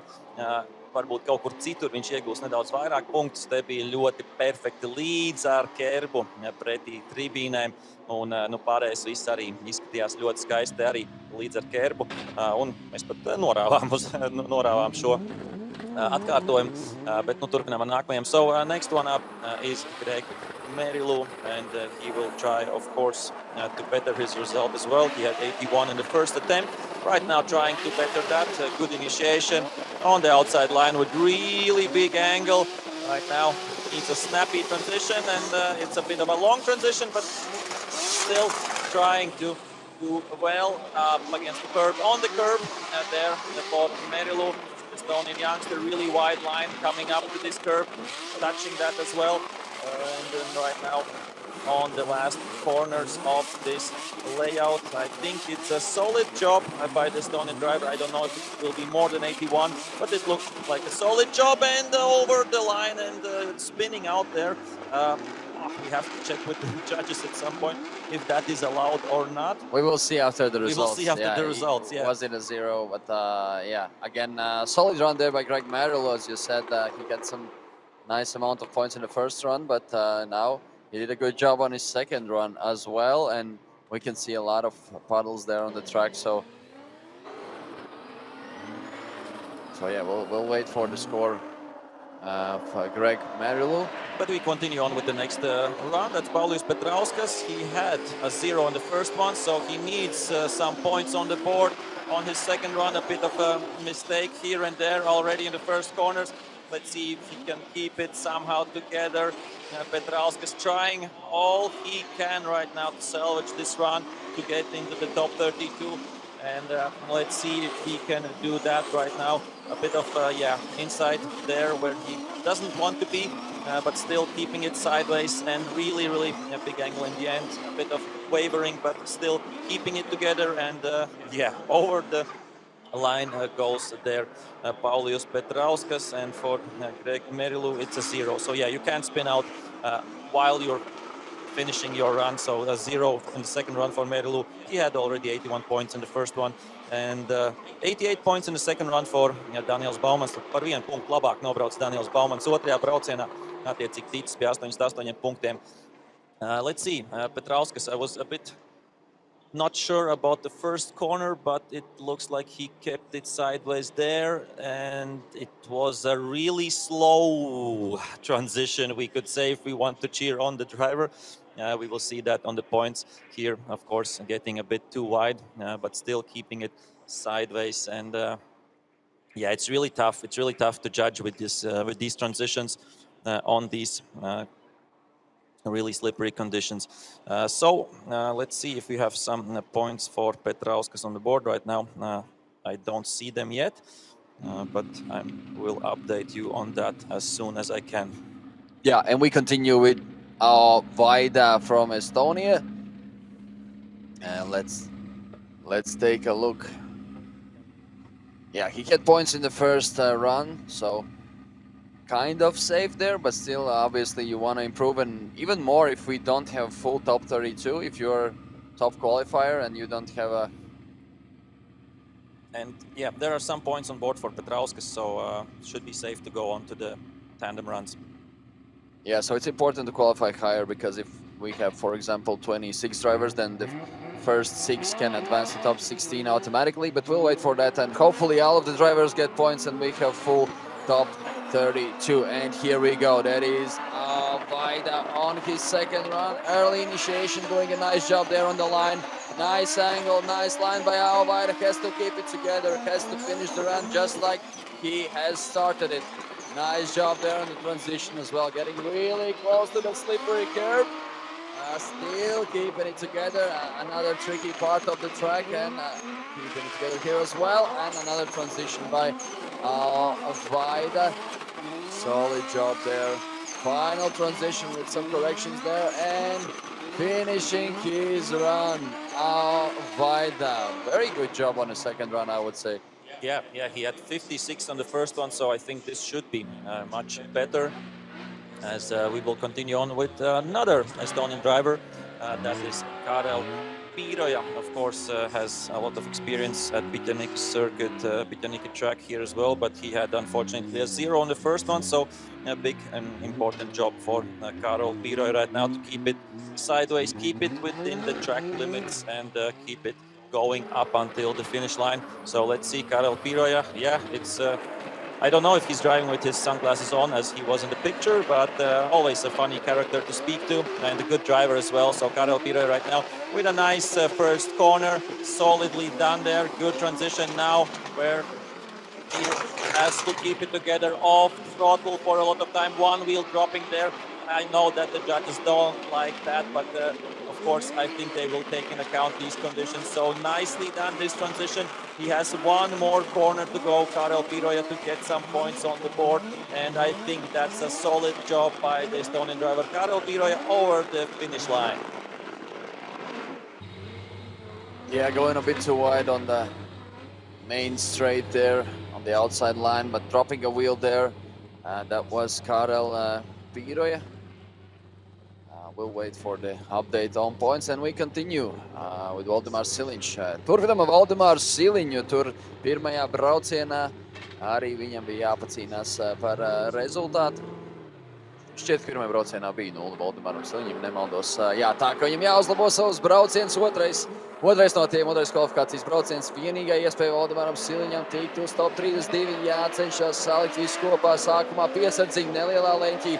varbūt kaut kur citur viņš iegūs nedaudz vairāk punktus. Te bija ļoti perfekti līdz ar kerbu pretī tribīnēm. Un pārējais viss arī izskatījās ļoti skaisti arī līdz ar kerbu. Un mēs pat norāvām šo atkārtojumu, bet turpinām ar nākamajiem. So next one up is Greg Merilu, and he will try, of course, to better his result as well. He had 81 in the first attempt. Right now trying to better that. Good initiation on the outside line with really big angle. Right now it's a snappy transition, and it's a bit of a long transition, but still trying to do well up against the curb. On the curb there for Merilu. Estonian youngster, really wide line coming up to this curve, touching that as well. And then right now on the last corners of this layout, I think it's a solid job by the Estonian driver. I don't know if it will be more than 81, but it looks like a solid job, and over the line and spinning out there. We have to check with the judges at some point if that is allowed or not. We will see after the results. We will see after the results, yeah. Was it a 0? But yeah, again, solid run there by Greg Merilu. As you said, he got some nice amount of points in the first run, but now he did a good job on his second run as well. And we can see a lot of puddles there on the track. So yeah, we'll wait for the score for Greg Merilu. But we continue on with the next run. That's Paulius Petrauskas. He had a 0 on the first one, so he needs some points on the board. On his second run, a bit of a mistake here and there already in the first corners. Let's see if he can keep it somehow together. Petrauskas trying all he can right now to salvage this run, to get into the top 32. And let's see if he can do that right now. A bit of, inside there where he doesn't want to be, but still keeping it sideways, and really a big angle in the end. A bit of wavering, but still keeping it together. And over the line goes there Paulius Petrauskas, and for Greg Merilu it's a 0. So yeah, you can't spin out while you're finishing your run. So a 0 in the second run for Merilu. He had already 81 points in the first one, and 88 points in the second run for Daniels Baumans. Par vienu punktu labāk nobrauc Daniels Baumans otrajā braucienā, attiecīgi ticis pie 88 punktiem. Let's see, Petrauskas, I was a bit not sure about the first corner, but it looks like he kept it sideways there, and it was a really slow transition, we could say, if we want to cheer on the driver. We will see that on the points here, of course, getting a bit too wide, but still keeping it sideways. And it's really tough. It's really tough to judge with these transitions on these really slippery conditions. So let's see if we have some points for Petrauskas on the board right now. I don't see them yet, but I will update you on that as soon as I can. Yeah, and we continue with Vaida from Estonia. And let's take a look. Yeah, he had points in the first run, so kind of safe there, but still obviously you want to improve, and even more if we don't have full top 32, if you're top qualifier and you don't have a... And yeah, there are some points on board for Petrauskas, so should be safe to go on to the tandem runs. Yeah, so it's important to qualify higher, because if we have, for example, 26 drivers, then the first 6 can advance to top 16 automatically, but we'll wait for that, and hopefully all of the drivers get points and we have full top 32. And here we go. That is Vaida on his second run. Early initiation, doing a nice job there on the line. Nice angle, nice line by Vaida. Has to keep it together, has to finish the run just like he has started it. Nice job there on the transition as well, getting really close to the slippery curve. Still keeping it together. Another tricky part of the track, and keeping it together here as well. And another transition by Vaida. Solid job there. Final transition with some corrections there, and finishing his run. Vaida, very good job on the second run, I would say. Yeah, he had 56 on the first one, so I think this should be much better, as we will continue on with another Estonian driver. That is Karel Piroja, of course, has a lot of experience at Pitjanik circuit, Pitjanik track here as well, but he had unfortunately a 0 on the first one, so a big and important job for Karol Piroja right now to keep it sideways, keep it within the track limits, and keep it going up until the finish line. So let's see Karol Piroja. Yeah, it's I don't know if he's driving with his sunglasses on as he was in the picture, but always a funny character to speak to and a good driver as well. So Karol Piroja right now with a nice first corner, solidly done there. Good transition now where he has to keep it together off throttle for a lot of time. One wheel dropping there. I know that the judges don't like that, but of course I think they will take into account these conditions. So nicely done this transition. He has one more corner to go, Karol Piroja, to get some points on the board, and I think that's a solid job by the Estonian driver Karol Piroja over the finish line. Yeah, going a bit too wide on the main straight there on the outside line, but dropping a wheel there. That was Karol Piroja. We'll wait for the update on points, and we continue with Valdemārs Siliņš. Turpinām ar Valdemāru Siliņu. Tur pirmajā braucienā arī viņam bija jāpacīnās par rezultātu. Šķiet, ka pirmajā braucienā bija 0 Valdemāram Siliņam, nemaldos. Jā, tā ka viņam jāuzlabo savus braucienus. Otrais no tiem, otrais kvalifikācijas brauciens. Vienīgā iespēja Valdemāram Siliņam tikt uz top 32. Jācenšas salikt visu kopā. Sākumā piesardzīgi nelielā leņķī.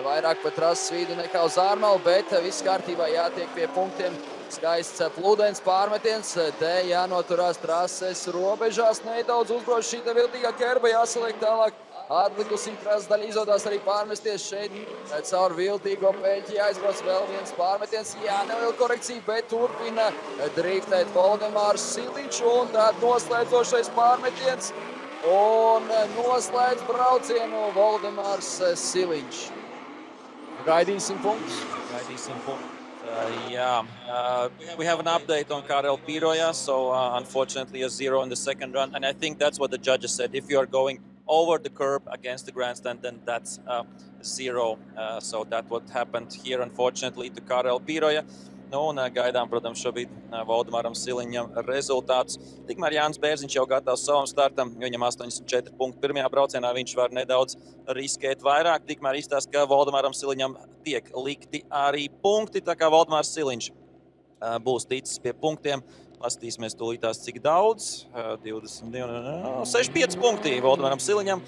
Vairāk pa trases vīdu nekā uz ārmalu, bet viss kārtībā jātiek pie punktiem. Skaists plūdens pārmetiens, te jānoturās trases robežās. Nedaudz uzbrož šī viltīgā kerba, jāsaliek tālāk. Atlikusī trases daļa izodās arī pārmesties šeit. Caur viltīgo peļķi jāizbrauc vēl viens pārmetiens. Jā, neliela korekcija, bet turpina driftēt Valdemārs Siliņš. Un tad noslēdzošais pārmetiens. Un noslēdz braucienu Valdemārs Siliņš. Gaidīsim punktus. We have an update on Karol Piroja, so unfortunately a 0 in the second run, and I think that's what the judges said. If you are going over the curb against the grandstand, then that's 0. So that's what happened here, unfortunately, to Karol Piroja. Nu, un gaidām, protams, šobrīd Valdemāram Siliņam rezultāts. Tikmēr Jānis Bērziņš jau gatavs savam startam. Viņam 84 punkti pirmajā braucienā. Viņš var nedaudz riskēt vairāk. Tikmēr izstāsta, ka Valdemāram Siliņam tiek likti arī punkti. Tā kā Valdemārs Siliņš būs ticis pie punktiem. Lastīsimies tūlītās, cik daudz. 65 punkti Valdemāram Siliņam.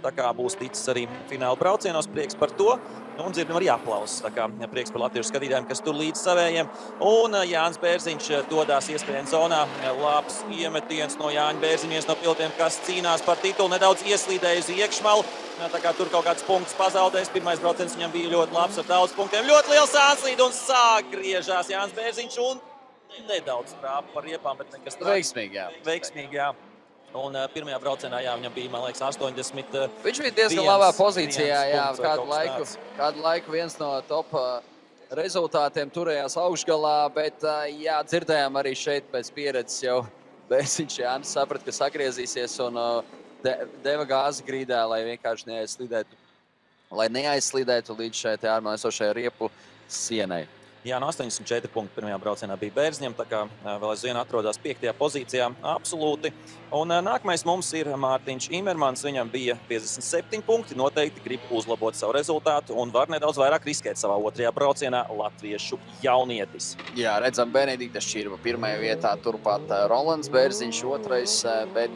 Tā kā būs ticis arī fināla braucienos. Prieks par to. Un dzirdam arī aplausus. Tā kā prieks par latviešu skatītājiem, kas tur līdz savējiem. Un Jānis Bērziņš dodās iespējas zonā. Labs iemetiens no Jāņa Bērziņa, no pilotiem, kas cīnās par titulu. Nedaudz ieslīdēja uz iekšmalu. Tā kā tur kaut kāds punkts pazaudēs. Pirmais brauciens viņam bija ļoti labs ar daudz punktiem. Ļoti liels atslīd un sagriežās Jānis Bērziņš un nedaudz trāpa par riepām, bet nekas trāpa. Veiksmīgi, jā. Un pirmajā braucienā, jā, viņam bija, man liekas, 80. Viņš bija diezgan labā pozīcijā, jā, kādu laiku viens no top rezultātiem turējās augšgalā, bet, jā, dzirdējām arī šeit pēc pieredzes jau Bērziņš Jānis saprat, ka sagriezīsies un deva gāzi grīdā, lai vienkārši neaizslīdētu līdz šai te ārmā esošai riepu sienai. Jā, no 84 punktu pirmajā braucienā bija Bērziņam, tā kā vēl aizvien atrodas 5. pozīcijā, absolūti. Un nākamais mums ir Mārtiņš Imermans, viņam bija 57 punkti, noteikti grib uzlabot savu rezultātu un var nedaudz vairāk riskēt savā 2. braucienā latviešu jaunietis. Jā, redzam Benedikta Šķirba pirmajā vietā, turpat Rolands Bērziņš 2. Bet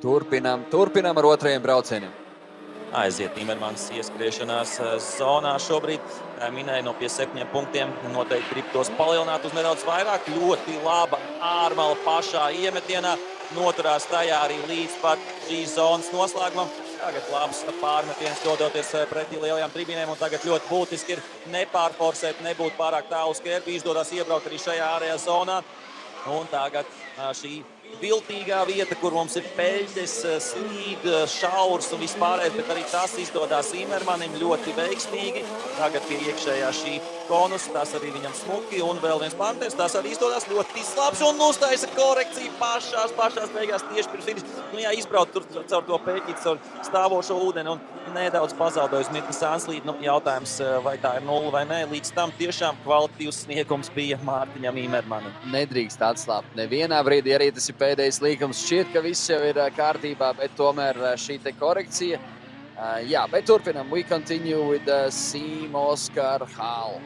turpinām ar 2. braucieniem. Aiziet Imermans ieskriešanās zonā šobrīd. Minēja no pie 7 punktiem. Noteikti grib tos palielināt uz nedaudz vairāk. Ļoti laba ārmala pašā iemetienā. Noturās tajā arī līdz pat šīs zonas noslēgumam. Tagad labs pārmetiens dodoties pretī lielajām tribīnēm. Un tagad ļoti būtiski ir nepārforsēt, nebūt pārāk tālu skerbi. Izdodas iebraukt arī šajā ārējā zonā. Un tagad šī viltīgā vieta, kur mums ir peļķes, slīd, šaurs un vispārējais, bet arī tas izdodās Imermanim ļoti veiksmīgi. Tagad pie iekšējā šī konus, tas arī viņam smuki, un vēl viens pārmetējums, tas arī izdodās ļoti slabs un uztaisa korekciju pašās beigās tieši pirms finiša. Nu jā, izbraukt tur caur to peļķīt, caur stāvošo ūdeni un nedaudz pazaudējis mirkli sānslīd. Nu, jautājums, vai tā ir 0 vai nē, līdz tam tiešām kvalitīvs sniegums bija Mārtiņam Imermanim. Nedrīkst atslābt nevienā brīdī, arī tas ir pēdējais līkums. Šķiet, ka viss jau ir kārtībā, bet tomēr šī te korekcija. Jā, bet turpinam. We continue with the Team Oscar Hall.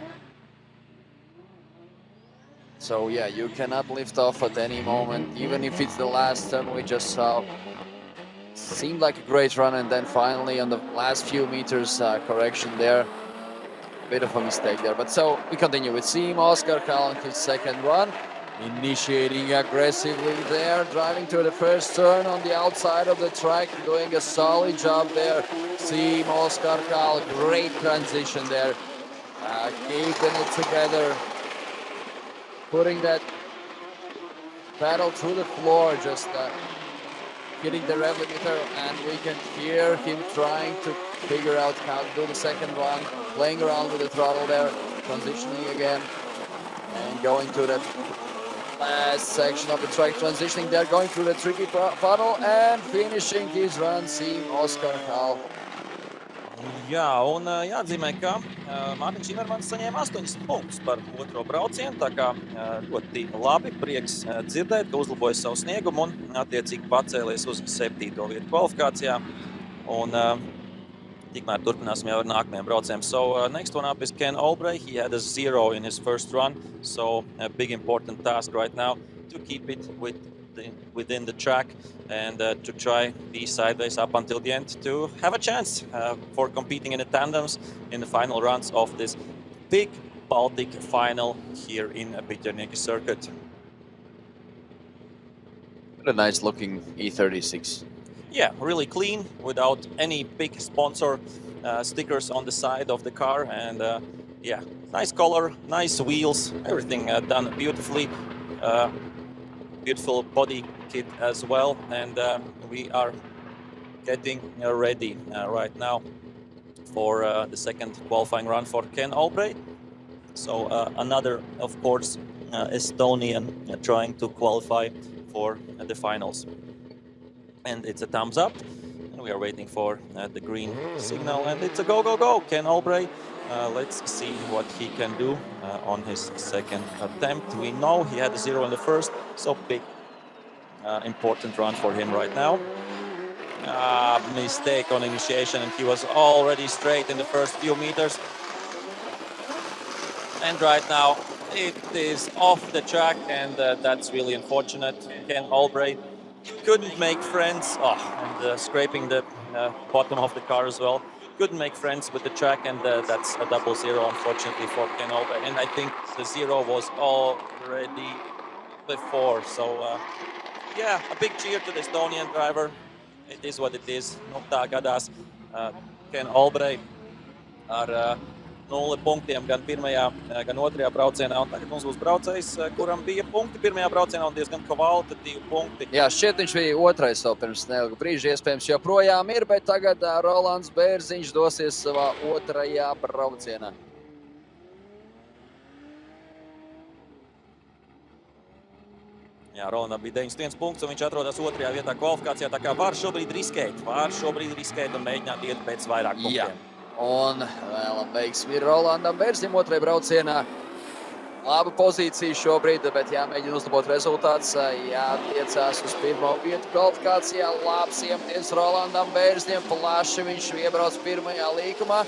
So yeah, you cannot lift off at any moment, even if it's the last turn we just saw. Seemed like a great run, and then finally on the last few meters, correction there. Bit of a mistake there, but so we continue with Team Oscar Hall on his second run. Initiating aggressively there, driving to the first turn on the outside of the track, doing a solid job there. Team Oscar Hall, great transition there, keeping it together, putting that pedal through the floor, just hitting the rev limiter, and we can hear him trying to figure out how to do the second run, playing around with the throttle there, transitioning again, and going to that last section of the track, transitioning there, going through the tricky puddle, and finishing his run, Team Oscar Hall. Jā, un jāatzīmē, ka Mārtiņš Imermans saņēma 80 punktus par otro braucienu, tā kā ļoti labi, prieks dzirdēt, ka uzlabojas savu sniegumu un attiecīgi pacēlies uz 7. vietu kvalifikācijā. Un tikmēr turpināsim jau ar nākamajiem braucieniem. So next one up is Ken Albright. He had a 0 in his first run, so a big important task right now to keep it within the track and to try be sideways up until the end to have a chance for competing in the tandems in the final runs of this big Baltic final here in Pitjerniki circuit. What a nice looking E36. Yeah, really clean without any big sponsor stickers on the side of the car, and yeah, nice color, nice wheels, everything done beautifully. Beautiful body kit as well, and we are getting ready right now for the second qualifying run for Ken Albright. So another, of course, Estonian trying to qualify for the finals. And it's a thumbs up, and we are waiting for the green signal, and it's a go, go, go, Ken Albright. Let's see what he can do on his second attempt. We know he had a 0 in the first, so big, important run for him right now. Mistake on initiation, and he was already straight in the first few meters. And right now, it is off the track, and that's really unfortunate. Ken Albright couldn't make friends, and scraping the bottom of the car as well. Couldn't make friends with the track, and that's a 0-0 unfortunately for Ken Albright. And I think the 0 was already before. So yeah, a big cheer to the Estonian driver. It is what it is. Nu, tā gadās Ken Albright ar 0 punktiem gan pirmajā, gan otrajā braucienā. Un tagad mums būs braucējs, kuram bija punkti pirmajā braucienā un diezgan kvalitatīvi punkti. Jā, šķiet viņš bija otrais vēl pirms neilga brīža, iespējams joprojām ir, bet tagad Rolands Bērziņš dosies savā otrajā braucienā. Jā, Rolandam bija 91 punkts, un viņš atrodas otrajā vietā kvalifikācijā, tā kā var šobrīd riskēt un mēģināt iet pēc vairāk punktiem. Jā. Un vēlam veiksmi Rolandam Bērziņam otrajā braucienā. Laba pozīcija šobrīd, bet jāmēģina uzlabot rezultāts. Jātiecās uz pirmo vietu kvalifikācijā. Labs iemetiens Rolandam Bērziņam. Plaši viņš iebrauc pirmajā līkumā.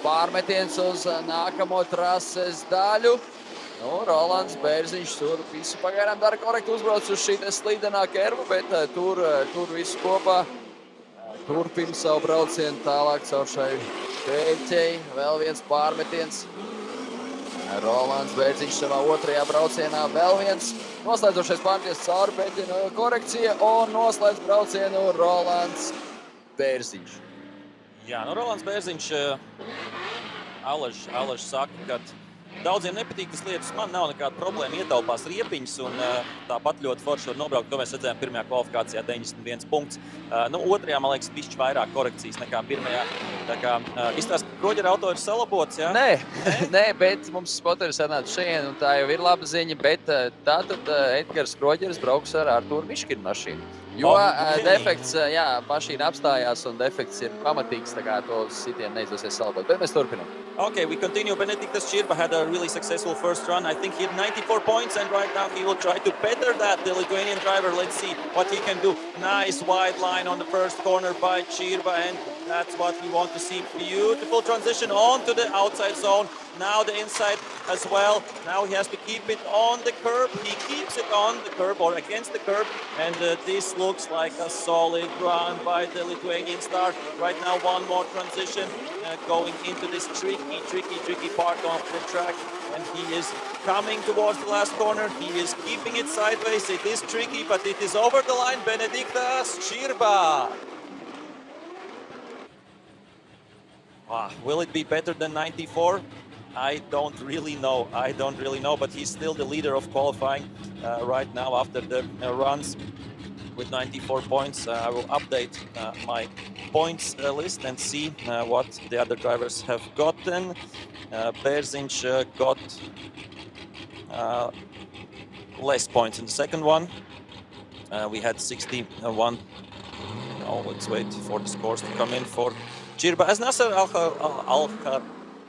Pārmetiens uz nākamo trases daļu. Nu, Rolands Bērziņš tur visu pagaidām dara korekti, uzbrauc uz šī slīdenā kervu, bet tur visu kopā. Turpina savu braucienu tālāk caur šai peļķei. Vēl viens pārmetiens. Rolands Bērziņš savā otrajā braucienā. Vēl viens noslēdzošais pārmetiens caur peļķi korekcija un noslēdz braucienu Rolands Bērziņš. Jā, nu Rolands Bērziņš Alaž saka, ka Daudziem nepatīk tas lietas, man nav nekāda problēma, ietaupās riepiņas un tāpat ļoti forši var nobraukt, to mēs redzējām pirmajā kvalifikācijā 91 punkts. Otrajā, man liekas, bišķi vairāk korekcijas nekā pirmajā. Tā kā izstāst, ka Kroģera auto ir salabots, jā? Nē, bet mums spoteri sanāca šeit, un tā jau ir laba ziņa, bet tātad Edgars Kroģeris brauks ar Artūru Miškinu mašīnu. Jo defekts, jā, mašīna apstājās un defekts ir pamatīgs, tā kā to sitienu neizdosies salabot, bet mēs turpinām. Okay, we continue. Benediktas Čirba had a really successful first run. I think he had 94 points, and right now he will try to better that, the Lithuanian driver. Let's see what he can do. Nice wide line on the first corner by Čirba, and that's what we want to see. Beautiful transition onto the outside zone. Now the inside as well. Now he has to keep it on the curb. He keeps it on the curb or against the curb, and this looks like a solid run by the Lithuanian star. Right now, one more transition going into this tricky part of the track, and he is coming towards the last corner. He is keeping it sideways. It is tricky, but it is over the line. Benediktas Čirba. Wow. Will it be better than 94? I don't really know, but he's still the leader of qualifying right now after the runs with 94 points. I will update my points list and see what the other drivers have gotten. Berzinch got less points in the second one. We had 61. Oh, let's wait for the scores to come in for Čirba. As Nasser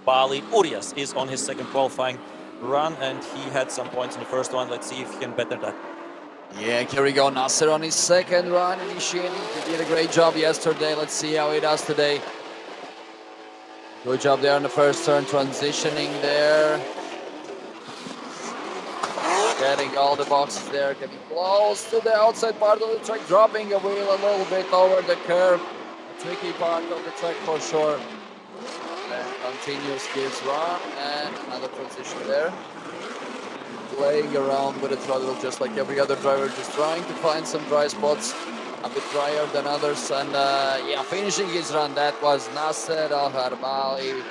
Bali Urias is on his second qualifying run, and he had some points in the first one. Let's see if he can better that. Yeah, here we go. Nasser on his second run, initiating. He did a great job yesterday. Let's see how he does today. Good job there on the first turn, transitioning there. Getting all the boxes there, getting close to the outside part of the track, dropping a wheel a little bit over the curve. A tricky part of the track for sure. Continuous gives run and another transition there. Playing around with the throttle just like every other driver, just trying to find some dry spots, a bit drier than others. And yeah, finishing his run, that was Nasser Al-Harbali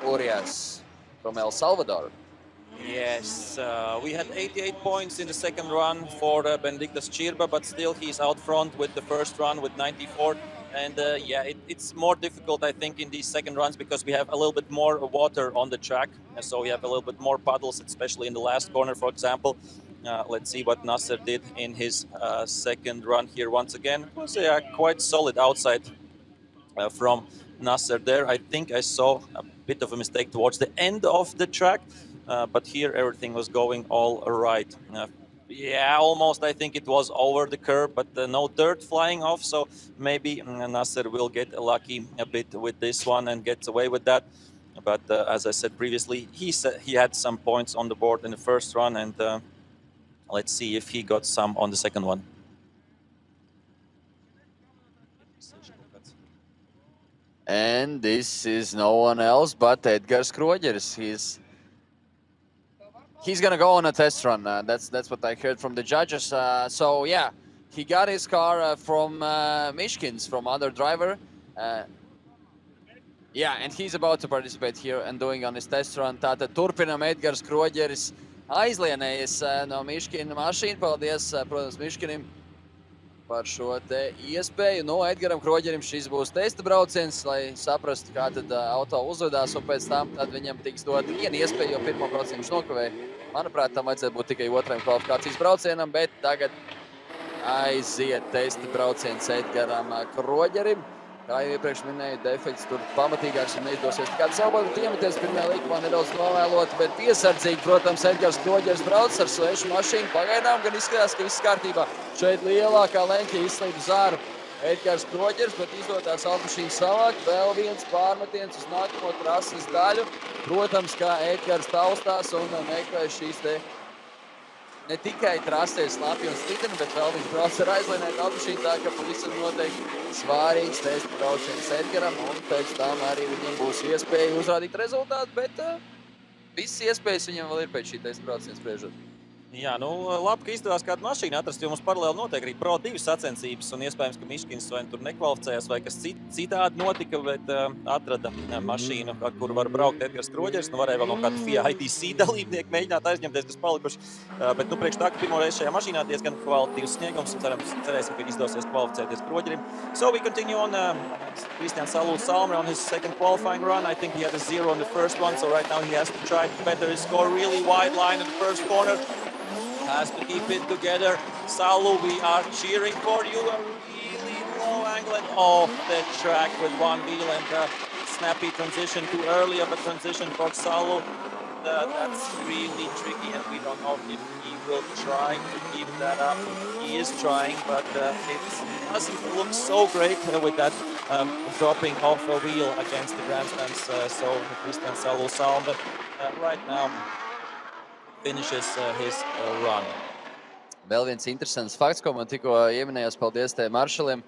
Urias from El Salvador. Yes, we had 88 points in the second run for Benediktas Čirba, but still he's out front with the first run with 94. And yeah, it's more difficult, I think, in these second runs because we have a little bit more water on the track. And so we have a little bit more puddles, especially in the last corner, for example. Let's see what Nasser did in his second run here once again. It was quite solid outside from Nasser there. I think I saw a bit of a mistake towards the end of the track, but here everything was going all right. Yeah, almost. I think it was over the curb, but no dirt flying off. So maybe Nasser will get lucky a bit with this one and get away with that. But as I said previously, he had some points on the board in the first run, and let's see if he got some on the second one. And this is no one else but Edgars Kroģeris. He's gonna go on a test run. That's what I heard from the judges. So yeah, he got his car from Mishkins, from other driver. Yeah, and he's about to participate here and doing on his test run. Tātad turpinam Edgars Kroģeris aizlienējies no Miškina mašīnu. Paldies, protams, Miškinim par šo te iespēju. No Edgaram Kroģerim šis būs testa brauciens, lai saprastu, kā tad auto uzvedās, un pēc tam tad viņam tiks dot viena iespēja, jo pirmo braucienu viņš nokavēja. Manuprāt, tam vajadzētu būt tikai otrajam kvalifikācijas braucienam, bet tagad aiziet testa brauciens Edgaram Kroģerim. Kā jau iepriekš minēju, defekts tur pamatīgāks un neizdosies tikāt salabot. Iemeties pirmajā likumā nedaudz novēlot, bet piesardzīgi, protams, Edgars Kroģeris brauc ar svešu mašīnu. Pagaidām gan izskatās, ka viss kārtībā. Šeit lielākā leņķa izslīd uz āru Edgars Kroģeris, bet izdodās automašīnu savākt. Vēl viens pārmetiens uz nākamo trases daļu. Protams, kā Edgars taustās un meklē šīs te ne tikai trasē slapju un sliteni, bet vēl viņš brauc ar aizlienētu automašīnu, tā ka pavisam noteikti svārīgs testa brauciens Edgaram, un pēc tam arī viņam būs iespēja uzrādīt rezultātu, bet visas iespējas viņam vēl ir pēc šī testa brauciena spriežot. Jā, nu, labi, ka izdevās kādu mašīnu atrast, jo mums paralēli notiek arī Pro 2 sacensības, un iespējams, ka Miškins vai tur nekvalificējās, vai kas citādi notika, bet atrada mašīnu, ar kuru var braukt Edgars Kroģers. Nu, varēja vēl no kāda FIA ITC dalībnieku mēģināt aizņemties, kas palikuši. Bet, nu, priekš tā, ka pirmo reizi šajā mašīnā diezgan kvalitatīvs sniegums, un cerēsim, ka izdosies kvalificēties Kroģerim. So we continue on Christian Salou-Salmre on his second qualifying run. I think he had a 0 on the first one, so right now he has to try to better his score. Really wide line in the first corner. Has to keep it together. Salou, we are cheering for you. A really low angle and off the track with one wheel, and a snappy transition, too early of a transition for Salou. That's really tricky, and we don't know if he will try to keep that up. He is trying, but it doesn't look so great with that dropping off a wheel against the grandstands. So Christian Salou-Salmre right now finishes his run. Vēl viens interesants fakts, ko man tikko ieminējās, paldies te maršalim,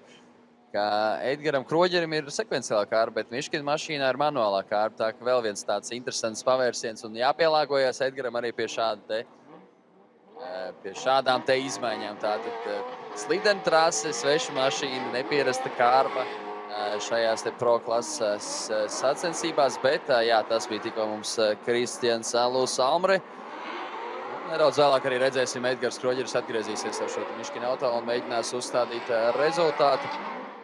ka Edgaram Kroģerim ir sekvenciālā kārba, bet Miškina mašīnā ir manuālā kārba. Tā ka vēl viens tāds interesants pavērsiens un jāpielāgojas Edgaram arī pie šādām te izmaiņām. Tātad slidena trase, sveša mašīna, nepierasta kārba šajās te pro klases sacensībās, bet jā, tas bija tikko mums Christians Salou-Salmre. Nedaudz vēlāk arī redzēsim, Edgars Kroģeris atgriezīsies ar šo Miškina auto un mēģinās uzstādīt rezultātu.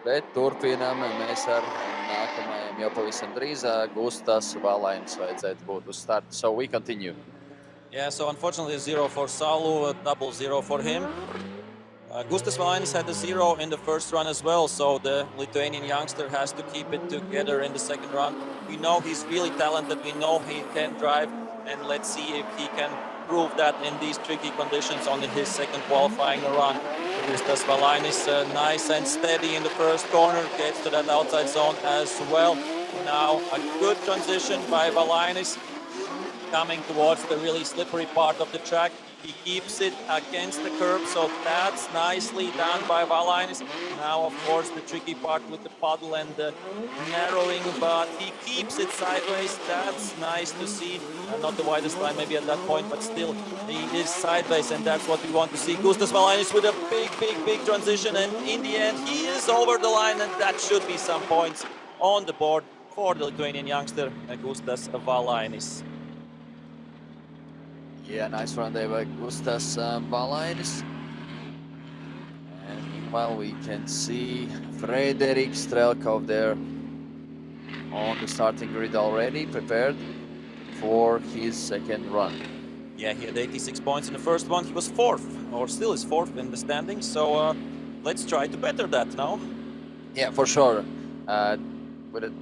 Bet turpinām mēs ar nākamajiem jau pavisam drīz. Gustas Valainis vajadzētu būt uz starta. So we continue. Yeah, so unfortunately 0 for Salou, a double 0 for him. Gustas Valainis had a 0 in the first run as well, so the Lithuanian youngster has to keep it together in the second run. We know he's really talented, we know he can drive, and let's see if he can prove that in these tricky conditions on his second qualifying run. Gustas Valainis nice and steady in the first corner, gets to that outside zone as well. Now a good transition by Valainis, coming towards the really slippery part of the track. He keeps it against the curb, so that's nicely done by Valainis. Now, of course, the tricky part with the puddle and the narrowing, but he keeps it sideways. That's nice to see. Not the widest line maybe at that point, but still he is sideways, and that's what we want to see. Gustas Valainis with a big transition, and in the end, he is over the line, and that should be some points on the board for the Lithuanian youngster, Gustas Valainis. Yeah, nice run there by Gustas Valainis. And meanwhile, we can see Frederik Strelkov there on the starting grid already, prepared for his second run. Yeah, he had 86 points in the first one. He was fourth, or still is fourth in the standings. So let's try to better that now. Yeah, for sure. With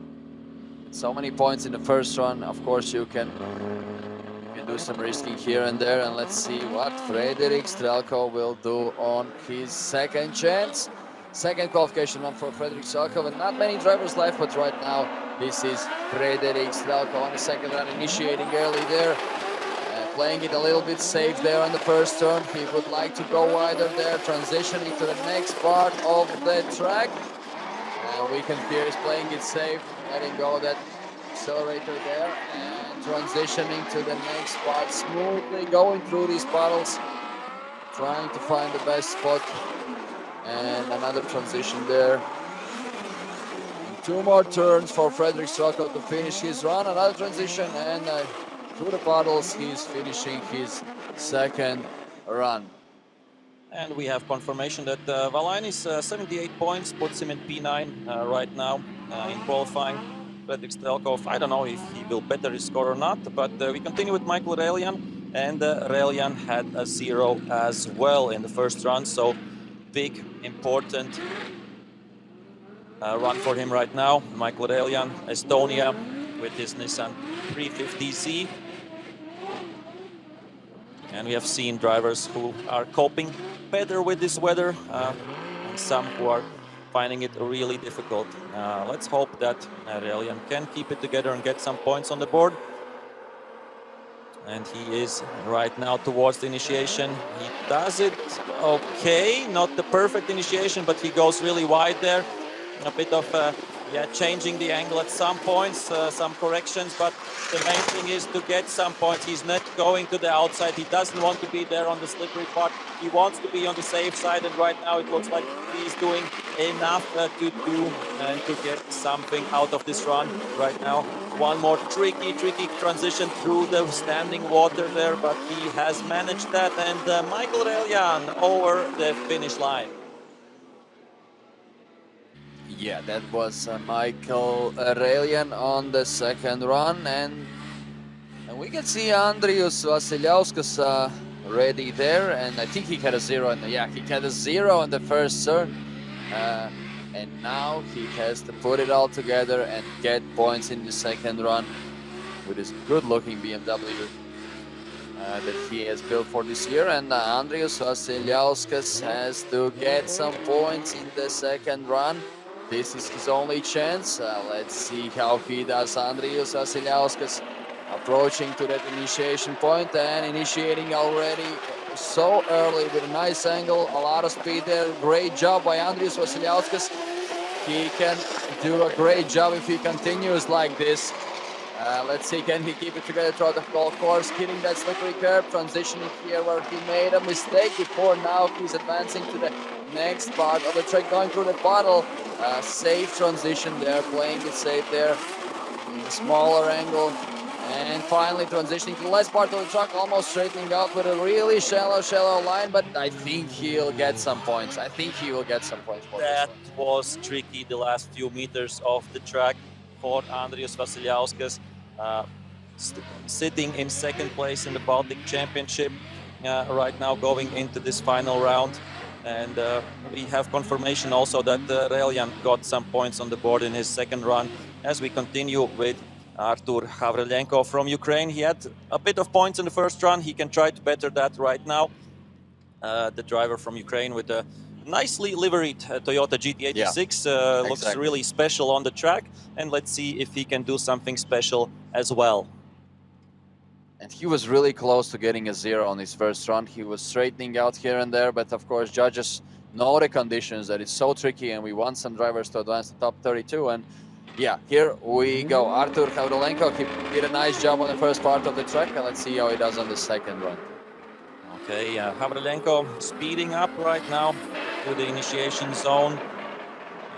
so many points in the first run, of course, you can do some risking here and there, and let's see what Frederik Strelkov will do on his second chance. Second qualification run for Frederik Strelkov, and not many drivers left, but right now this is Frederik Strelkov on the second run, initiating early there, playing it a little bit safe there on the first turn. He would like to go wider there, transitioning to the next part of the track. We can hear he's playing it safe, letting go that accelerator there, and transitioning to the next part, smoothly going through these puddles, trying to find the best spot, and another transition there. And two more turns for Frederik Strelkov to finish his run, another transition, and through the puddles he's finishing his second run. And we have confirmation that Valainis 78 points puts him in P9 right now in qualifying. Frederik Strelkov, I don't know if he will better his score or not, but we continue with Michael Reljan, and Reljan had a 0 as well in the first run, so big, important run for him right now. Michael Reljan, Estonia, with his Nissan 350Z. And we have seen drivers who are coping better with this weather, and some who are finding it really difficult. Let's hope that Reljan can keep it together and get some points on the board. And he is right now towards the initiation. He does it okay, not the perfect initiation, but he goes really wide there. A bit of changing the angle at some points, some corrections, but the main thing is to get some points. He's not going to the outside. He doesn't want to be there on the slippery part. He wants to be on the safe side, and right now it looks like he's doing enough to do and to get something out of this run right now. One more tricky transition through the standing water there, but he has managed that, and Michael Reljan over the finish line. Yeah, that was Michael Reljan on the second run, and we can see Andrius Vasiljauskas ready there, and I think he had a 0, and yeah, he had a 0 on the first turn, and now he has to put it all together and get points in the second run with his good-looking BMW that he has built for this year, and Andrius Vasiljauskas has to get some points in the second run. This is his only chance. Let's see how he does. Andrius Vasiljauskas approaching to that initiation point and initiating already so early with a nice angle, a lot of speed there. Great job by Andrius Vasiljauskas. He can do a great job if he continues like this. Let's see, can he keep it together throughout the whole course, hitting that slippery curb, transitioning here where he made a mistake before. Now he's advancing to the next part of the track, going through the puddle. Safe transition there, playing it safe there, smaller angle, and finally transitioning to the last part of the track, almost straightening out with a really shallow line, but I think he'll get some points. I think he will get some points for that this one. Was tricky, the last few meters of the track for Andrius Vasiljauskas, sitting in second place in the Baltic Championship right now, going into this final round. And we have confirmation also that Reljan got some points on the board in his second run. As we continue with Artur Havrilenko from Ukraine, he had a bit of points in the first run. He can try to better that right now. The driver from Ukraine with a nicely liveried Toyota GT86 looks really special on the track. And let's see if he can do something special as well. And he was really close to getting a 0 on his first run. He was straightening out here and there, but of course judges know the conditions, that it's so tricky, and we want some drivers to advance the top 32. And yeah, here we go. Artur Havrilenko, he did a nice job on the first part of the track, and let's see how he does on the second run. Okay, Havrilenko speeding up right now to the initiation zone.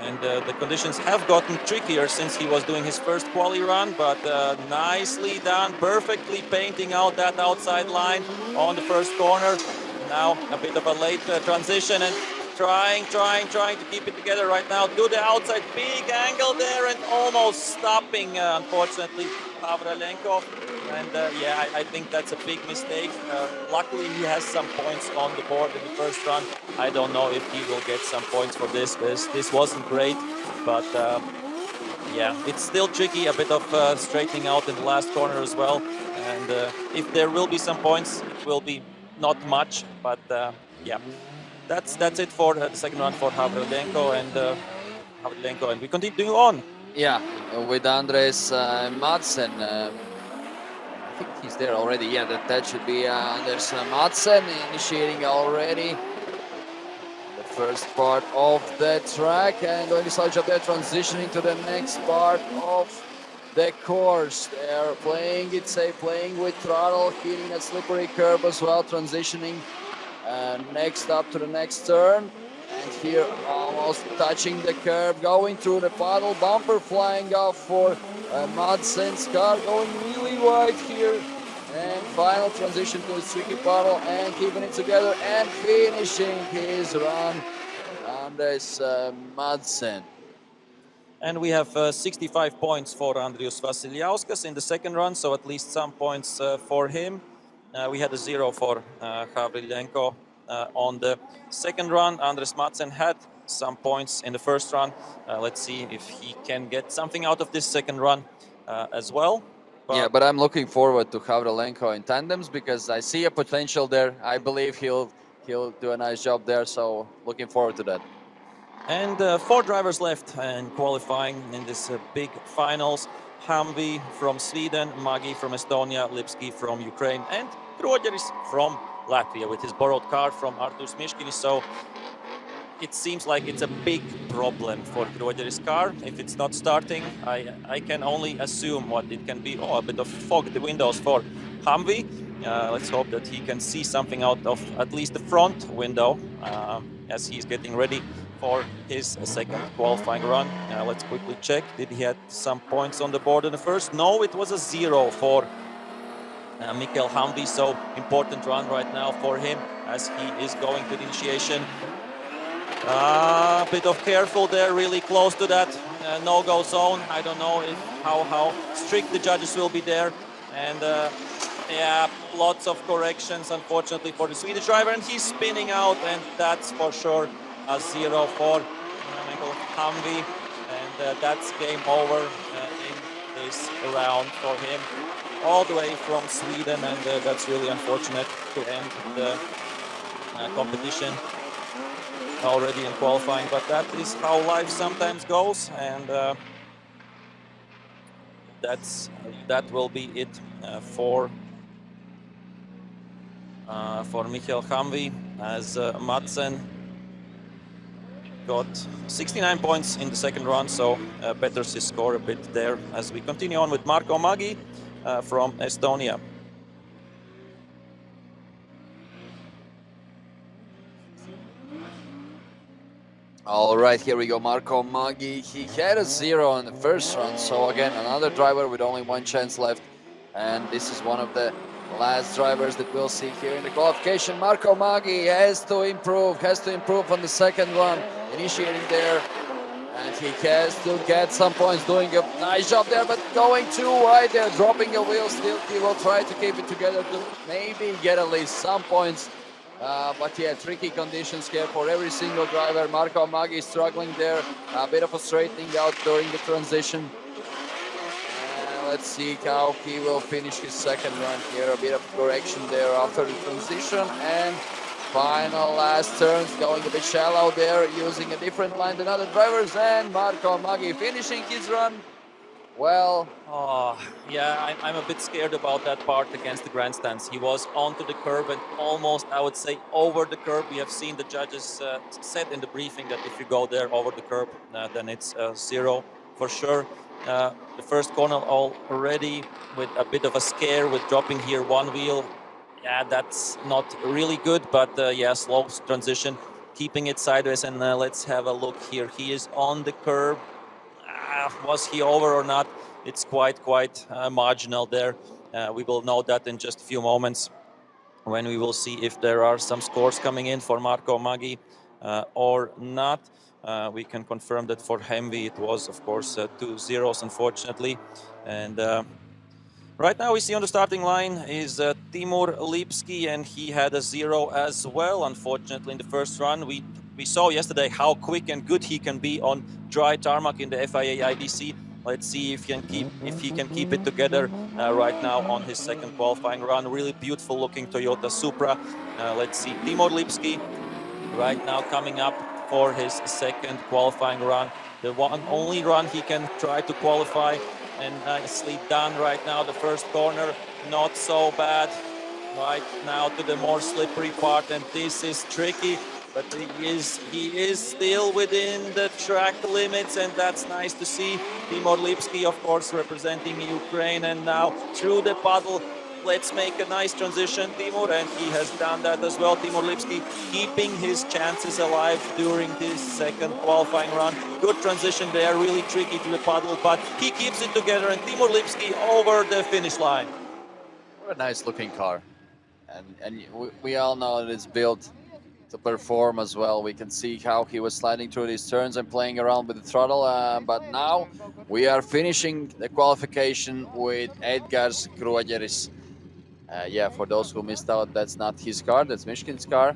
And the conditions have gotten trickier since he was doing his first quali run, but nicely done, perfectly painting out that outside line on the first corner. Now a bit of a late transition, and trying to keep it together right now to the outside. Big angle there and almost stopping, unfortunately, Havrilenko. And yeah, I think that's a big mistake. Luckily, he has some points on the board in the first run. I don't know if he will get some points for this. This wasn't great, but yeah, it's still tricky. A bit of straightening out in the last corner as well. And if there will be some points, it will be not much. But yeah, that's it for the second run for Havrilenko, and we continue on. Yeah, with Andres Madsen. I think he's there already. Yeah, that should be Anders Madsen initiating already the first part of the track, and doing this job there, transitioning to the next part of the course. They're playing it safe, playing with throttle, hitting a slippery curb as well, transitioning next up to the next turn. And here almost touching the curb, going through the puddle, bumper flying off for Madsen's car, going really wide here. And final transition to the tricky puddle and keeping it together and finishing his run, Andres Madsen. And we have 65 points for Andrius Vasiljauskas in the second run, so at least some points for him. We had a 0 for Havrilenko on the second run. Andres Madsen had some points in the first run. Let's see if he can get something out of this second run as well. But I'm looking forward to Havrilenko in tandems because I see a potential there. I believe he'll do a nice job there, so looking forward to that. And 4 drivers left in qualifying in this big finals. Hamvi from Sweden, Magi from Estonia, Lipski from Ukraine, and Krojeris from Latvia with his borrowed car from Artūrs Miškinis. So it seems like it's a big problem for Kroger's car. If it's not starting, I can only assume what it can be. Oh, a bit of fog in the windows for Humvee. Let's hope that he can see something out of at least the front window as he's getting ready for his second qualifying run. Let's quickly check. Did he have some points on the board in the first? No, it was a 0 for Mikkel Humvee. So important run right now for him as he is going to the initiation. A bit of careful there, really close to that no-go zone. I don't know how strict the judges will be there. And yeah, lots of corrections, unfortunately, for the Swedish driver. And he's spinning out, and that's for sure a 0 for Mikkel Humvee. And that's game over in this round for him, all the way from Sweden. And that's really unfortunate to end the competition already in qualifying, but that is how life sometimes goes, and that will be it for Mikkel Humvee, as Madsen got 69 points in the second run, so betters his score a bit there as we continue on with Marko Magi from Estonia. All right, here we go. Marko Magi. He had a 0 in the first run, so again, another driver with only one chance left. And this is one of the last drivers that we'll see here in the qualification. Marko Magi has to improve on the second run, initiating there. And he has to get some points, doing a nice job there, but going too wide there, dropping a wheel. Still, he will try to keep it together to maybe get at least some points. But yeah, tricky conditions here for every single driver. Marko Magi is struggling there. A bit of a straightening out during the transition. Let's see how he will finish his second run here. A bit of correction there after the transition. And final last turns, going a bit shallow there, using a different line than other drivers. And Marko Magi finishing his run. Well, yeah, I'm a bit scared about that part against the grandstands. He was onto the curb and almost, I would say, over the curb. We have seen the judges said in the briefing that if you go there over the curb, then it's 0 for sure. The first corner already with a bit of a scare with dropping here one wheel. Yeah, that's not really good, but yeah, slow transition, keeping it sideways. And let's have a look here. He is on the curb. Was he over or not? It's quite marginal there. We will know that in just a few moments when we will see if there are some scores coming in for Marko Magi or not. We can confirm that for Humvee it was, of course, 2 zeros, unfortunately. And right now we see on the starting line is Timur Lipski, and he had a 0 as well, unfortunately, in the first run. We saw yesterday how quick and good he can be on dry tarmac in the FIA IDC. Let's see if he can keep it together right now on his second qualifying run. Really beautiful looking Toyota Supra. Let's see Timur Lipski right now coming up for his second qualifying run. The only run he can try to qualify, and nicely done right now. The first corner, not so bad. Right now to the more slippery part, and this is tricky. But he is still within the track limits, and that's nice to see. Timur Lipski, of course, representing Ukraine, and now through the puddle. Let's make a nice transition, Timur, and he has done that as well. Timur Lipski keeping his chances alive during this second qualifying run. Good transition there, really tricky to the puddle, but he keeps it together, and Timur Lipski over the finish line. What a nice looking car. And we all know that it's built to perform as well. We can see how he was sliding through these turns and playing around with the throttle. But now we are finishing the qualification with Edgars Kroģeris. Yeah, for those who missed out, that's not his car, that's Mishkin's car.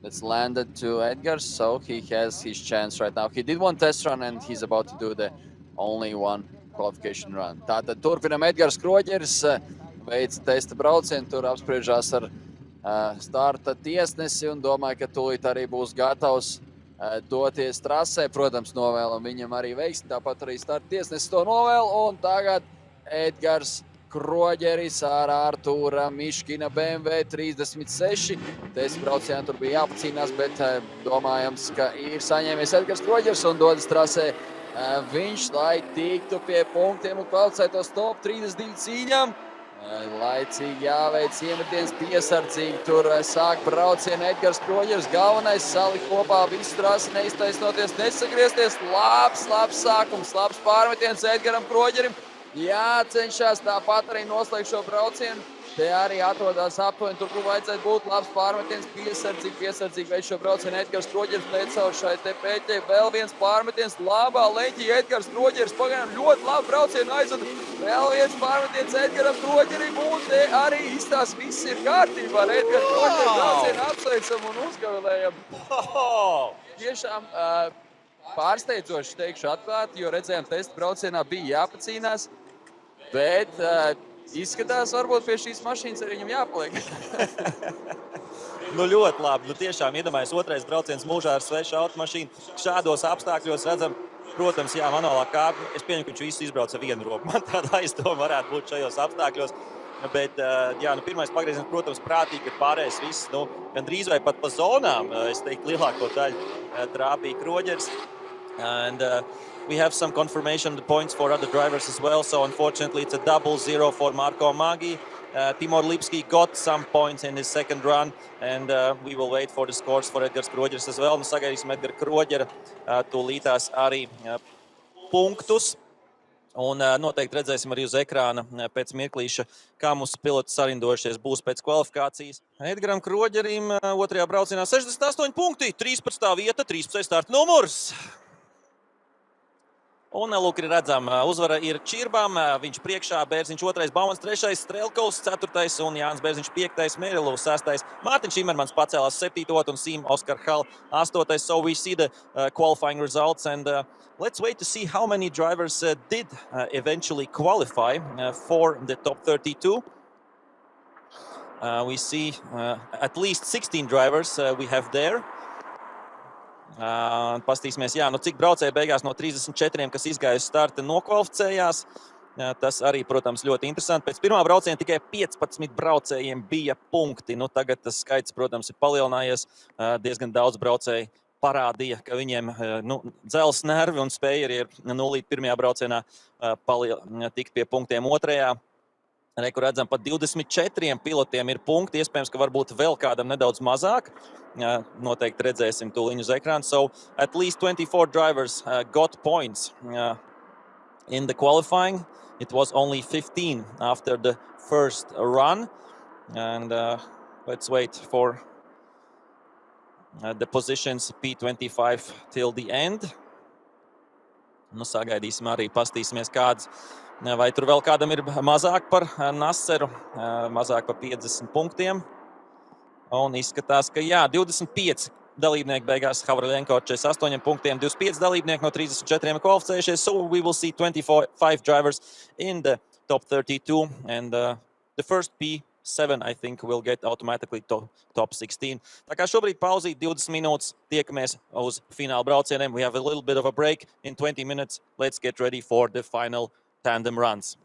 That's landed to Edgars, so he has his chance right now. He did one test run and he's about to do the only one qualification run. Tātad turpinam Edgars Kroģeris, veids testa braucienu, tur apspriežās ar starta tiesnesi un domāju, ka tūlīt arī būs gatavs doties trasē. Protams, novēlam viņam arī veiksmi, tāpat arī starta tiesnesis to novēl. Un tagad Edgars Kroģeris ar Artūra Miškina BMW 36. Testa braucienā tur bija jāpacīnās, bet domājams, ka ir saņēmies Edgars Kroģeris un dodas trasē viņš, lai tiktu pie punktiem un kvalificētos top 32 cīņām. Laicīgi jāveic iemetiens piesardzīgi, tur sāk braucienu Edgars Kroģeris, galvenais salikt kopā visu trasi, neiztaisnoties, nesagriezties, labs sākums, labs pārmetiens Edgaram Kroģerim, jācenšas tāpat arī noslēgt šo braucienu, te arī atrodas aptuveni, tur vajadzētu būt labs pārmetiens, piesardzīgi veic šo braucienu Edgars Kroģeris, pēc savu šai te pēķē, vēl viens pārmetiens, labā leņķī Edgars Kroģeris, pagaidām ļoti labu braucienu aizvada, vēl viens pārmetiens Edgaram Kroģerim, un te arī izstās viss ir kārtībā ar Edgaru Kroģeru braucienu apsveicam un uzgavilējam. Tiešām pārsteidzoši teikšu atklāti, jo redzējām testa braucienā bija jāpacīnās, bet izskatās, varbūt pie šīs mašīnas arī viņam jāpaliek. Nu, ļoti labi. Nu, tiešām iedomājies otrais brauciens mūžā ar svešu automašīnu. Šādos apstākļos redzam, protams, jā, manuālā kāpne. Es pieņemu, ka viņš visu izbrauc ar vienu roku. Man tāda aizdoma varētu būt šajos apstākļos. Bet, jā, nu, pirmais pagrieziens, protams, prātīgi ir pārējais viss. Nu, gandrīz vai pat pa zonām, es teiktu, lielāko daļu trāpīja Kroģeris. And we have some confirmation points for other drivers as well. So unfortunately, it's a 0-0 for Marko Magi. Timur Lipski got some points in his second run, and we will wait for the scores for Edgars Kroģeris as well. Nu, sagaidīsim Edgara Kroģera tūlītās arī punktus. Un noteikti redzēsim arī uz ekrāna pēc mirklīša, kā mūsu piloti sarindojušies būs pēc kvalifikācijas. Edgaram Kroģerim otrajā braucienā 68 punkti, 13. vieta, 13. starta numurs. Un, lūk, ir redzam, uzvara ir Čirbam, viņš priekšā, Bērziņš 2, Baumans 3, Strelkovs 4 un Jānis Bērziņš 5, Merilūs 6, Mārtiņš Imermans pacēlās 7. un Sim Oskar Hall 8. So we see the qualifying results and let's wait to see how many drivers did eventually qualify for the top 32. We see at least 16 drivers we have there. Pastīsimies, jā, nu cik braucēji beigās no 34, kas izgāja uz starta, nokvalificējās. Tas arī, protams, ļoti interesanti. Pēc pirmā brauciena tikai 15 braucējiem bija punkti. Nu, tagad tas skaits, protams, ir palielinājies. Diezgan daudz braucēji parādīja, ka viņiem dzels nervi un spēja arī nulīt pirmajā braucienā tikt pie punktiem otrajā. Reku redzam, pat 24 pilotiem ir punkti. Iespējams, ka varbūt vēl kādam nedaudz mazāk. Noteikti redzēsim tūliņu uz ekrānu. So at least 24 drivers got points in the qualifying. It was only 15 after the first run. And let's wait for the positions P25 till the end. Nu, sagaidīsim arī, pastīsimies kāds. Vai tur vēl kādam ir mazāk par Naseru, mazāk par 50 punktiem. Un izskatās, ka jā, 25 dalībnieki beigās Havrilenko ar 48 punktiem, 25 dalībnieki no 34 kvalificējušies. So we will see 25 drivers in the top 32 and the first P7, I think, will get automatically to top 16. Tā kā šobrīd pauzīt 20 minūtes, tiekamies uz fināla braucieniem. We have a little bit of a break in 20 minutes. Let's get ready for the final tandem runs.